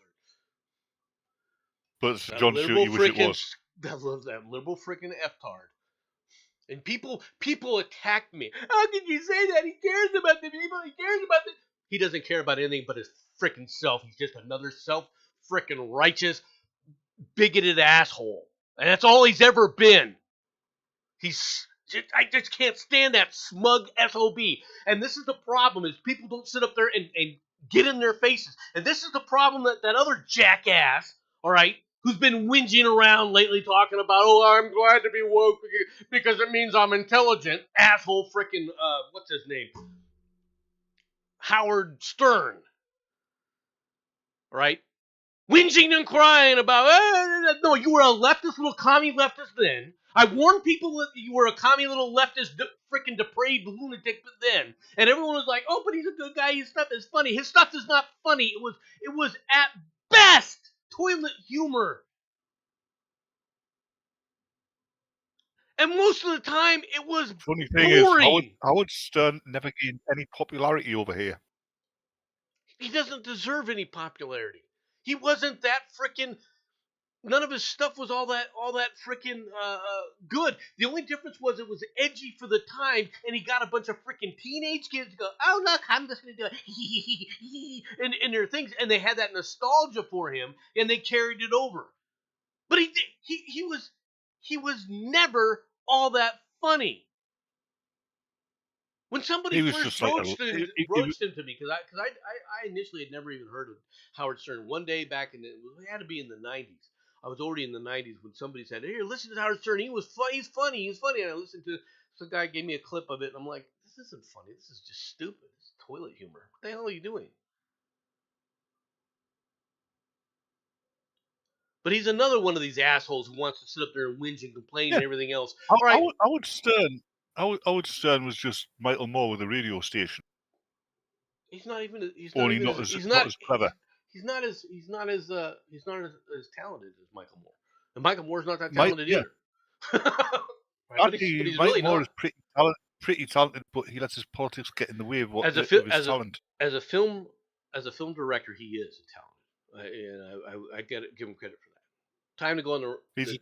B: But Jon Stewart, you wish it was.
A: That liberal freaking F-tard. And people attacked me. How can you say that? He cares about the people. He cares about the... He doesn't care about anything but his freaking self. He's just another self-freaking righteous, bigoted asshole. And that's all he's ever been. I just can't stand that smug SOB. And this is the problem, is people don't sit up there and get in their faces. And this is the problem that other jackass, all right, who's been whinging around lately talking about, I'm glad to be woke because it means I'm intelligent. Asshole freaking, what's his name? Howard Stern. All right? Whinging and crying about, no, you were a leftist, little commie leftist then. I warned people that you were a commie little leftist, freaking depraved lunatic then. And everyone was like, but he's a good guy. His stuff is funny. His stuff is not funny. It was at best toilet humor. And most of the time, it was
B: funny thing
A: boring.
B: Is, Howard Stern never gained any popularity over here.
A: He doesn't deserve any popularity. He wasn't that freaking... None of his stuff was all that freaking good. The only difference was it was edgy for the time, and he got a bunch of freaking teenage kids to go, look, I'm just going to do it, and their things, and they had that nostalgia for him, and they carried it over. But he was never all that funny. When somebody first broached him to me, because I initially had never even heard of Howard Stern. One day back it had to be in the 90s. I was already in the 90s when somebody said, "Here, listen to Howard Stern. He was He's funny. He's funny." And I listened to some guy gave me a clip of it, and I'm like, "This isn't funny. This is just stupid. It's toilet humor. What the hell are you doing?" But he's another one of these assholes who wants to sit up there and whinge and complain
B: Yeah,
A: and everything else. All right,
B: Howard Stern. Howard Stern was just Michael Moore with a radio station.
A: he's not even. He's not
B: Only
A: even.
B: not
A: As,
B: as not as clever.
A: He's not as talented as Michael Moore. And Michael Moore's not that talented either. Right? But
B: Actually,
A: he's
B: Michael
A: really
B: Moore
A: not.
B: is pretty talented, but he lets his politics get in the way of
A: As a
B: of his talent.
A: as a film director, he is a talent, and I give him credit for that. Time to go on
B: He's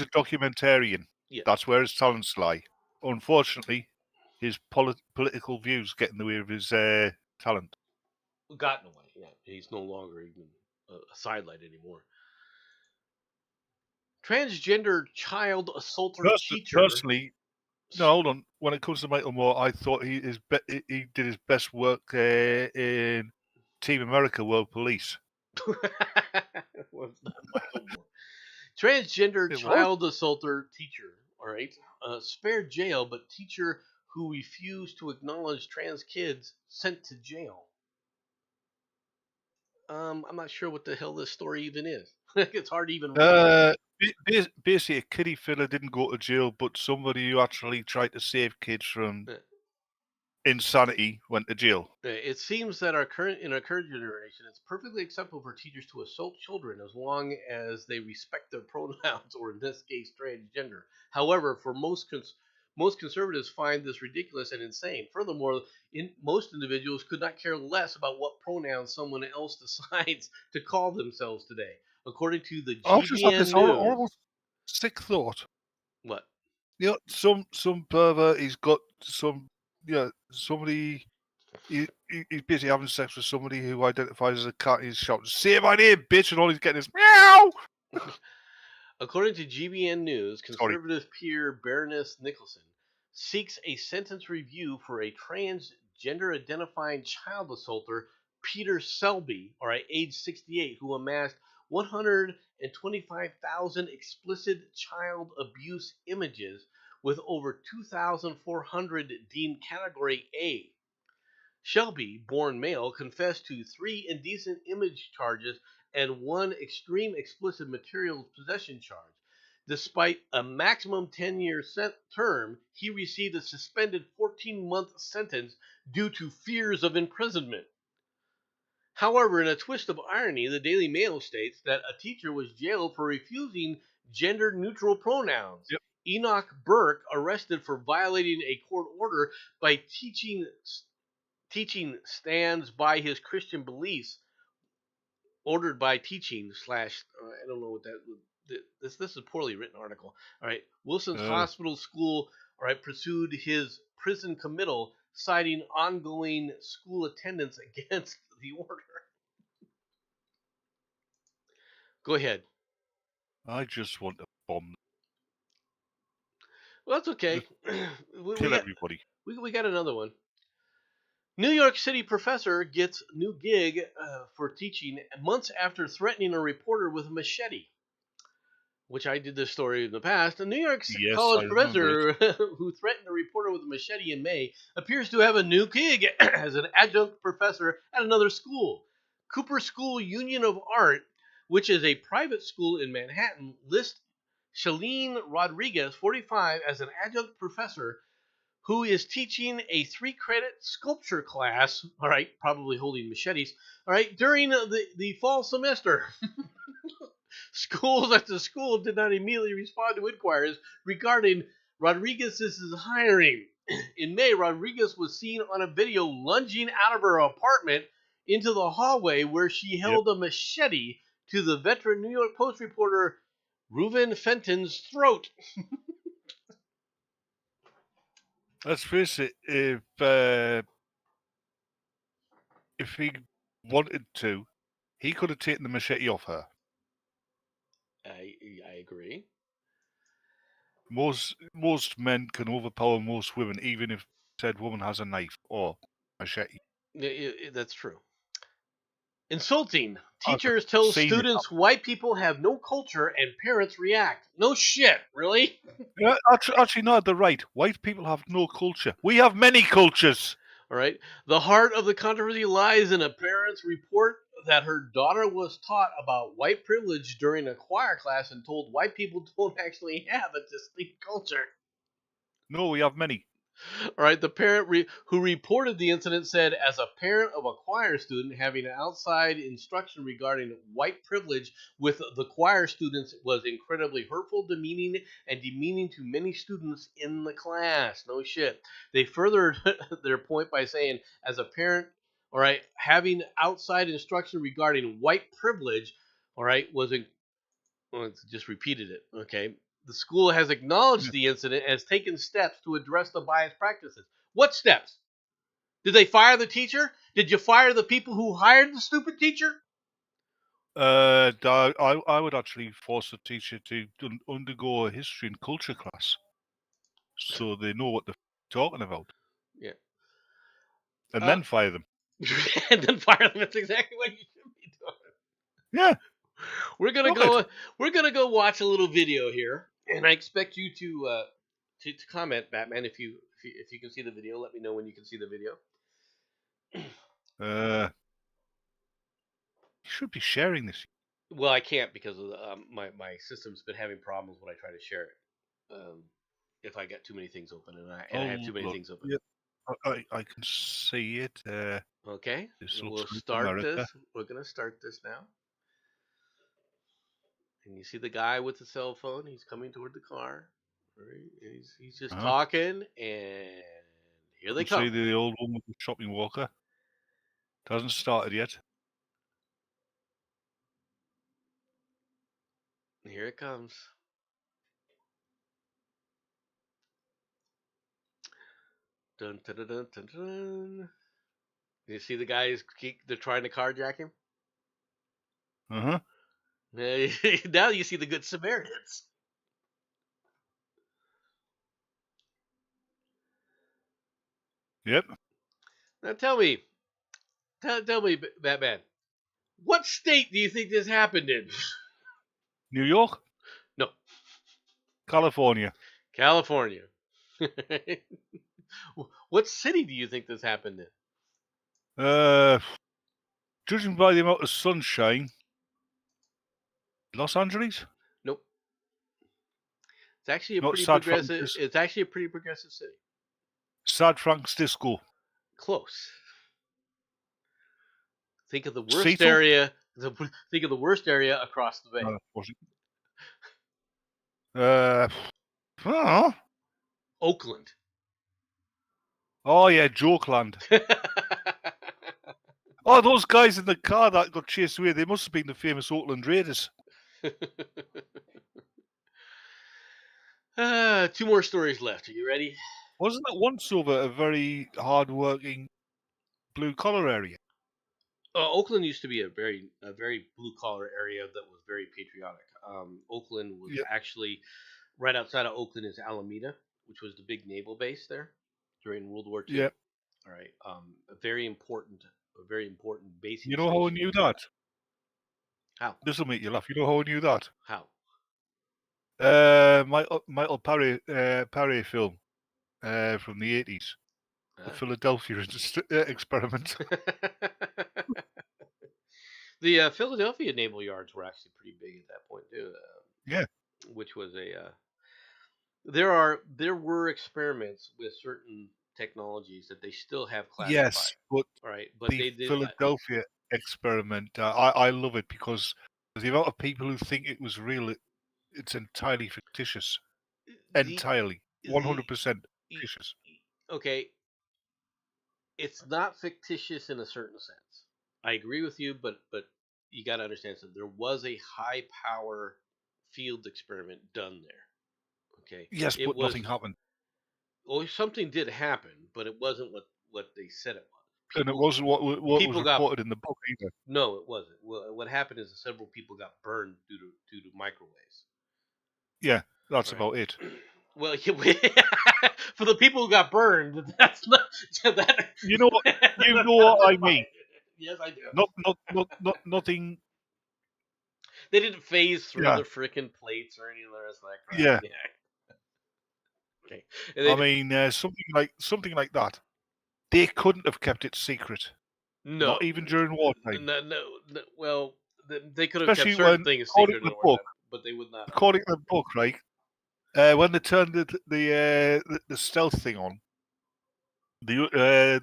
B: a documentarian.
A: yeah.
B: That's where his talents lie. Unfortunately, his political views get in the way of his talent.
A: Gotten away. Yeah, he's no longer even a sidelight anymore. Transgender child assaulter teacher.
B: Personally, no, hold on. When it comes to Michael Moore, I thought he did his best work in Team America: World Police.
A: Was not Michael Moore. Transgender child assaulter teacher. All right, spared jail, but teacher who refused to acknowledge trans kids sent to jail. I'm not sure what the hell this story even is. It's hard to even read.
B: Basically, a kiddie fella didn't go to jail, but somebody who actually tried to save kids from insanity went to jail.
A: It seems that in our current generation, it's perfectly acceptable for teachers to assault children as long as they respect their pronouns, or in this case, transgender. However, for most conservatives find this ridiculous and insane. Furthermore, most individuals could not care less about what pronouns someone else decides to call themselves today, according to the
B: I just had this
A: GBN
B: horrible
A: News.
B: sick thought.
A: What?
B: You know, some pervert. He's got somebody. He's basically having sex with somebody who identifies as a cat. He's shouting, "Say my name, bitch!" and all he's getting is meow.
A: According to GBN News, conservative peer Baroness Nicholson seeks a sentence review for a transgender identifying child assaulter, Peter Selby, all right, age 68, who amassed 125,000 explicit child abuse images with over 2,400 deemed category A. Shelby, born male, confessed to 3 indecent image charges and 1 extreme explicit materials possession charge. Despite a maximum 10-year term, he received a suspended 14-month sentence due to fears of imprisonment. However, in a twist of irony, the Daily Mail states that a teacher was jailed for refusing gender-neutral pronouns.
B: Yep.
A: Enoch Burke, arrested for violating a court order by teaching stands by his Christian beliefs, ordered by teaching slash I don't know what that this is a poorly written article. All right, Wilson's Hospital School, all right, pursued his prison committal, citing ongoing school attendance against the order. Go ahead.
B: I just want to bomb.
A: Well, that's okay.
B: Kill everybody.
A: We got another one. New York City professor gets new gig for teaching months after threatening a reporter with a machete. Which I did this story in the past. A New York college professor who threatened a reporter with a machete in May appears to have a new gig as an adjunct professor at another school. Cooper School Union of Art, which is a private school in Manhattan, lists Shalene Rodriguez, 45, as an adjunct professor who is teaching a 3-credit sculpture class, all right, probably holding machetes, all right, during the fall semester. Schools at the school did not immediately respond to inquiries regarding Rodriguez's hiring. In May, Rodriguez was seen on a video lunging out of her apartment into the hallway where she held a machete to the veteran New York Post reporter Reuven Fenton's throat.
B: Let's face it, if he wanted to, he could have taken the machete off her.
A: I agree.
B: Most men can overpower most women, even if said woman has a knife or machete.
A: That's true. Insulting.
B: I've
A: Teachers tell
B: seen it.
A: students white people have no culture and parents react. No shit, really?
B: Yeah, actually, no, they're right. White people have no culture. We have many cultures.
A: All right. The heart of the controversy lies in a parent's report that her daughter was taught about white privilege during a choir class and told white people don't actually have a distinct culture.
B: No, we have many.
A: All right, the parent who reported the incident said, as a parent of a choir student, having outside instruction regarding white privilege with the choir students was incredibly hurtful, demeaning to many students in the class. No shit. They furthered their point by saying, as a parent, all right, having outside instruction regarding white privilege, all right, just repeated it. Okay. The school has acknowledged the incident and has taken steps to address the bias practices. What steps? Did they fire the teacher? Did you fire the people who hired the stupid teacher?
B: I would actually force a teacher to undergo a history and culture class, so they know what they're talking about.
A: Yeah.
B: And then fire them.
A: And then fire them. That's exactly what you should be doing.
B: Yeah.
A: We're gonna go watch a little video here, and I expect you to comment, Batman, if you can see the video. Let me know when you can see the video.
B: You should be sharing this.
A: Well, I can't because of my system's been having problems when I try to share it. If I got too many things open, and I have too many things open.
B: Yep. I can see it.
A: Okay,
B: this
A: we'll
B: looks like
A: start
B: America.
A: this. We're gonna start this now. And you see the guy with the cell phone. He's coming toward the car. Right? He's just talking, and here they come.
B: See the old one with the shopping walker. It hasn't started yet.
A: Here it comes. Dun, dun, dun, dun, dun, dun. You see the guys? They're trying to carjack him. Now you see the Good Samaritans.
B: Yep.
A: Now tell me, Batman, what state do you think this happened in?
B: New York?
A: No.
B: California.
A: California. What city do you think this happened in?
B: Judging by the amount of sunshine, Los Angeles?
A: Nope. It's actually a pretty progressive. It's actually a pretty progressive city.
B: San Francisco.
A: Close. Think of the worst area. Think of the worst area across the bay. Oakland.
B: Oh yeah, Jokeland. Oh, those guys in the car that got chased away, they must have been the famous Oakland Raiders.
A: 2 more stories left. Are you ready?
B: Wasn't that once over a very hard-working blue-collar area?
A: Oakland used to be a very blue-collar area that was very patriotic. Oakland was actually right outside of Oakland is Alameda, which was the big naval base there during World War II.
B: Yep.
A: All right. A very important base.
B: You know how I knew that?
A: How?
B: This will make you laugh. You know how I knew that?
A: How?
B: Michael Paré film from the 80s. The Philadelphia experiment.
A: The Philadelphia naval yards were actually pretty big at that point too.
B: Yeah.
A: Which was there were experiments with certain technologies that they still have classified.
B: Yes, but
A: they did
B: Philadelphia experiment. I love it because the amount of people who think it was real, it's entirely fictitious. Entirely, 100% fictitious.
A: Okay, it's not fictitious in a certain sense. I agree with you, but you got to understand something. There was a high power field experiment done there. Okay.
B: Yes, but nothing happened.
A: Well, something did happen, but it wasn't what they said it was.
B: And it wasn't what was reported in the book either.
A: No, it wasn't. Well, what happened is several people got burned due to microwaves.
B: Yeah, that's about it.
A: Well, for the people who got burned, that's not that.
B: You know what I mean.
A: Yes, I do.
B: Nothing.
A: They didn't phase through
B: Yeah,
A: the freaking plates or any of the rest of that crap.
B: yeah.
A: Yeah. Okay.
B: I mean, something like that. They couldn't have kept it secret,
A: No,
B: not even during wartime.
A: no. Well, they could have kept
B: Especially
A: certain
B: when,
A: things
B: according
A: secret
B: to
A: in
B: the book,
A: wartime, but they would not
B: according to the book, right? When they turned the stealth thing on, the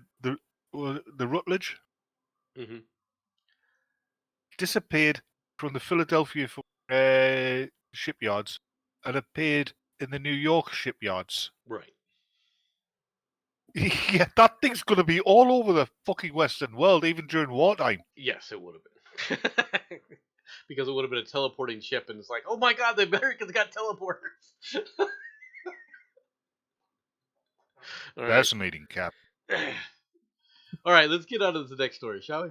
B: Rutledge
A: have. Hmm.
B: disappeared from the Philadelphia shipyards and appeared in the New York shipyards.
A: Right.
B: Yeah, that thing's going to be all over the fucking Western world, even during wartime.
A: Yes, it would have been. Because it would have been a teleporting ship, and it's like, oh my god, the Americans got teleporters. All right.
B: Fascinating, Cap.
A: All right, let's get on to the next story, shall we?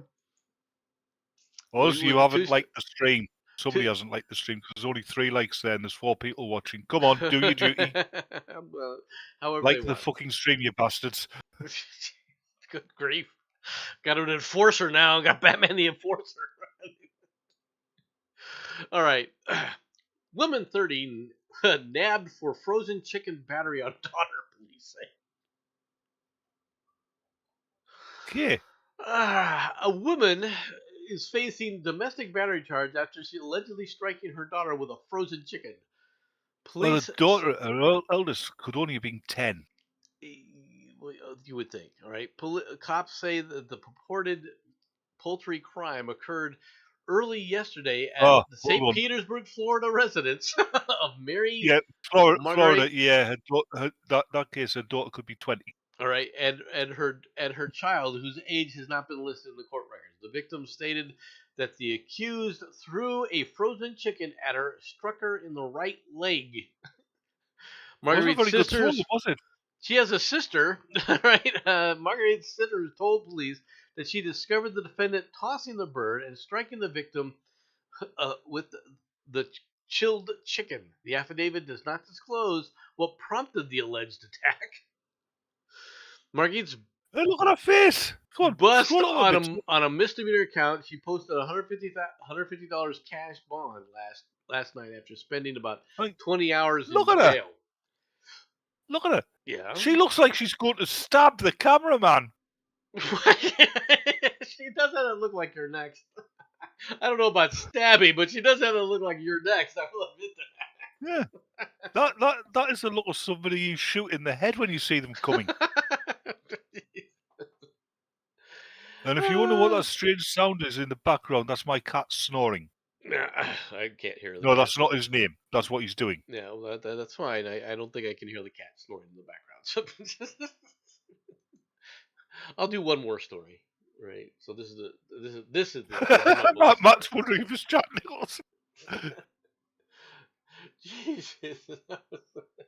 B: Also, you haven't
A: Two,
B: liked the stream. Somebody
A: two,
B: hasn't liked the stream because there's only 3 likes there and there's 4 people watching. Come on, do your duty.
A: well, however they
B: Like the
A: want.
B: fucking stream, you bastards.
A: Good grief. Got an enforcer now. Got Batman the Enforcer. All right. Woman 30 nabbed for frozen chicken battery on daughter, police say.
B: Yeah.
A: A woman is facing domestic battery charge after she allegedly striking her daughter with a frozen chicken.
B: Well,
A: Police.
B: the daughter, her eldest, could only have been 10.
A: You would think, all right. Cops say that the purported poultry crime occurred early yesterday at
B: Oh,
A: the
B: hold
A: St.
B: on.
A: Petersburg, Florida residence of Mary
B: Yeah,
A: Marguerite.
B: Florida, yeah. That case, her daughter could be 20.
A: All right, and her child, whose age has not been listed in the court records. The victim stated that the accused threw a frozen chicken at her, struck her in the right leg.
B: It wasn't a
A: Marguerite's
B: very good throw,
A: sisters.
B: was it?
A: She has a sister, right? Marguerite's sister told police that she discovered the defendant tossing the bird and striking the victim with the chilled chicken. The affidavit does not disclose what prompted the alleged attack. Marguerite's
B: Hey, look at her face. Come on,
A: bust
B: scroll over a bit.
A: on a misdemeanor account. She posted $150 cash bond last night after spending about
B: Like,
A: 20 hours
B: look
A: in
B: at her.
A: jail.
B: Look at her.
A: Yeah.
B: She looks like she's going to stab the cameraman.
A: She does have to look like you're next. I don't know about stabbing, but she does have to look like you're next. I will admit
B: Yeah. That is the look of somebody you shoot in the head when you see them coming.
A: that.
B: And if you wonder what that strange sound is in the background, that's my cat snoring.
A: Nah, I can't hear the
B: No,
A: cat.
B: that's not his name. That's what he's doing.
A: Yeah, well, that's fine. I don't think I can hear the cat snoring in the background. I'll do one more story. Right. So this is the
B: Matt's wondering if it's Jack Nicholson.
A: Jesus.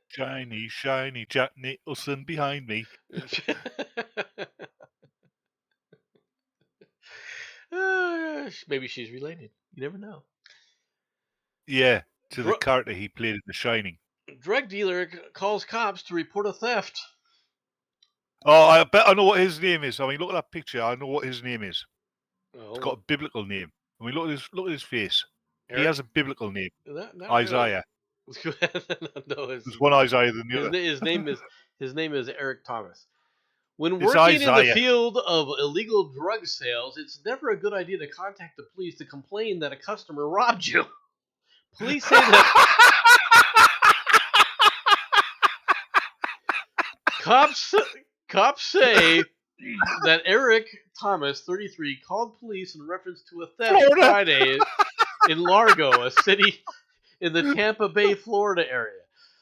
B: Shiny, shiny Jack Nicholson behind me.
A: Maybe she's related. You never know.
B: Yeah, to the character he played in The Shining.
A: Drug dealer calls cops to report a theft.
B: Oh, I bet I know what his name is. I mean, look at that picture. I know what his name is.
A: Oh,
B: It's got a biblical name. I mean, look at his face.
A: Eric?
B: He has a biblical name.
A: Not
B: Isaiah.
A: Really. No,
B: There's one Isaiah than the other.
A: His name is Eric Thomas. When
B: It's
A: working in the
B: Isaiah.
A: field of illegal drug sales, it's never a good idea to contact the police to complain that a customer robbed you. Police say that cops say that Eric Thomas, 33, called police in reference to a theft
B: Florida.
A: Friday in Largo, a city in the Tampa Bay, Florida area.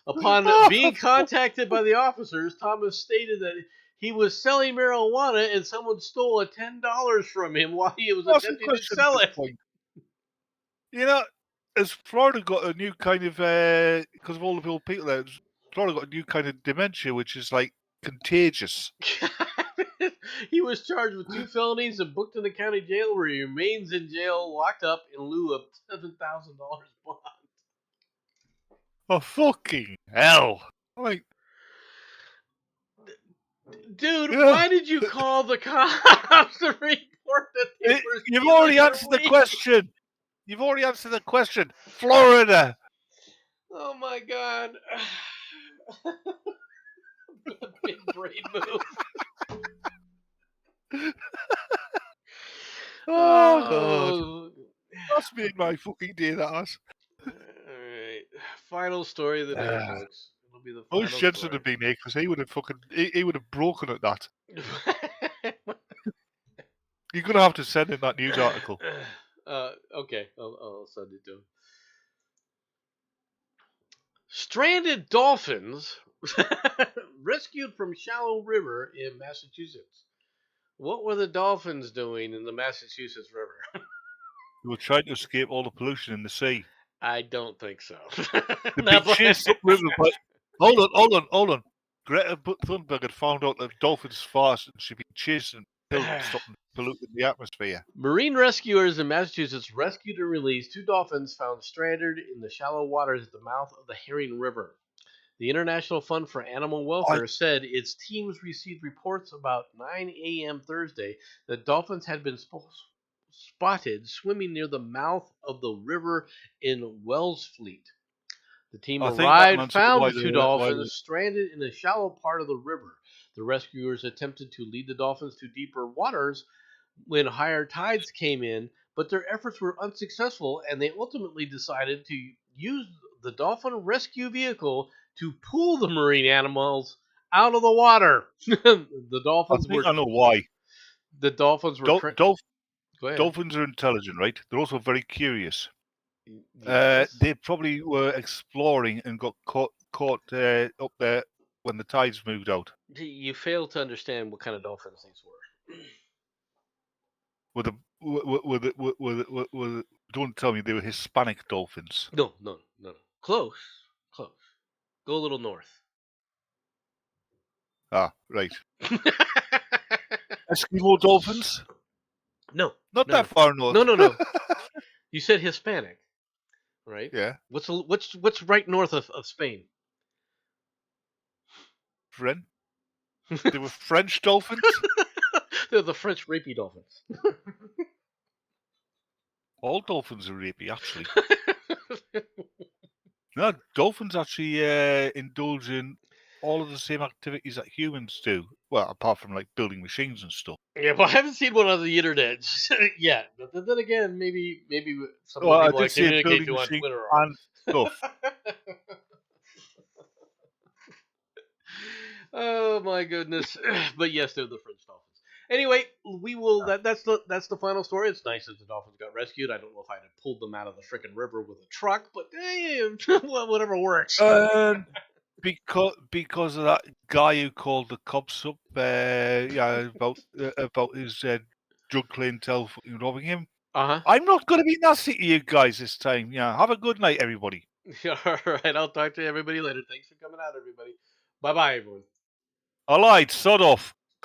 A: Upon being contacted by the officers, Thomas stated that he was selling marijuana and someone stole $10 from him while he was attempting to sell it.
B: You know, has Florida got a new kind of, because of all the people there, Florida got a new kind of dementia, which is like contagious.
A: He was charged with 2 felonies and booked in the county jail where he remains in jail locked up in lieu of $7,000 bond.
B: Oh, fucking hell. Like,
A: dude, why did you call the cops to report report that they were
B: You've
A: stealing
B: already
A: our
B: answered the
A: weed.
B: question. You've already answered the question. Florida.
A: Oh my god. Big brain move.
B: Oh God.
A: Oh.
B: That's made my fucking day, that has.
A: All right. Final story of the day, folks. It'll be the
B: I wish
A: final
B: Jensen
A: story.
B: had been here because he would have he would have broken at that. You're gonna have to send in that news article.
A: Okay, I'll send it to him. Stranded dolphins rescued from shallow river in Massachusetts. What were the dolphins doing in the Massachusetts River?
B: They were trying to escape all the pollution in the sea.
A: I don't think so.
B: They've been chased upriver by. Hold on. Greta Thunberg had found out that dolphins fast and she'd been chasing and killed and stopping polluting the atmosphere.
A: Marine rescuers in Massachusetts rescued and released 2 dolphins found stranded in the shallow waters at the mouth of the Herring River. The International Fund for Animal Welfare said its teams received reports about 9 a.m. Thursday that dolphins had been spotted swimming near the mouth of the river in Wellsfleet. The team arrived, found the 2 dolphins stranded in a shallow part of the river. The rescuers attempted to lead the dolphins to deeper waters when higher tides came in, but their efforts were unsuccessful and they ultimately decided to use the dolphin rescue vehicle to pull the marine animals out of the water. The dolphins
B: I know why.
A: The dolphins were
B: dolphins are intelligent, right? They're also very curious.
A: Yes.
B: They probably were exploring and got caught up there when the tides moved out.
A: You fail to understand what kind of dolphins these
B: were. Don't tell me they were Hispanic dolphins.
A: No. Close. Go a little north.
B: Ah, right. Eskimo dolphins?
A: No.
B: Not that far north.
A: No. You said Hispanic, right?
B: Yeah.
A: What's right north of Spain?
B: French? They were French dolphins?
A: They're the French rapey dolphins.
B: All dolphins are rapey, actually. No, dolphins actually indulge in all of the same activities that humans do. Well, apart from like building machines and stuff.
A: Yeah, but I haven't seen one on the internet yet. But then again, maybe some of the people I communicate to on Twitter are.
B: And stuff.
A: Oh my goodness! But yes, they're the French dolphins. Anyway, we will. That's the final story. It's nice that the dolphins got rescued. I don't know if I'd have pulled them out of the freaking river with a truck, but whatever works.
B: Because of that guy who called the cops up, about his drug clientele robbing him. I'm not going to be nasty to you guys this time. Yeah, have a good night, everybody.
A: All right, I'll talk to everybody later. Thanks for coming out, everybody. Bye, everyone.
B: All right, sod off.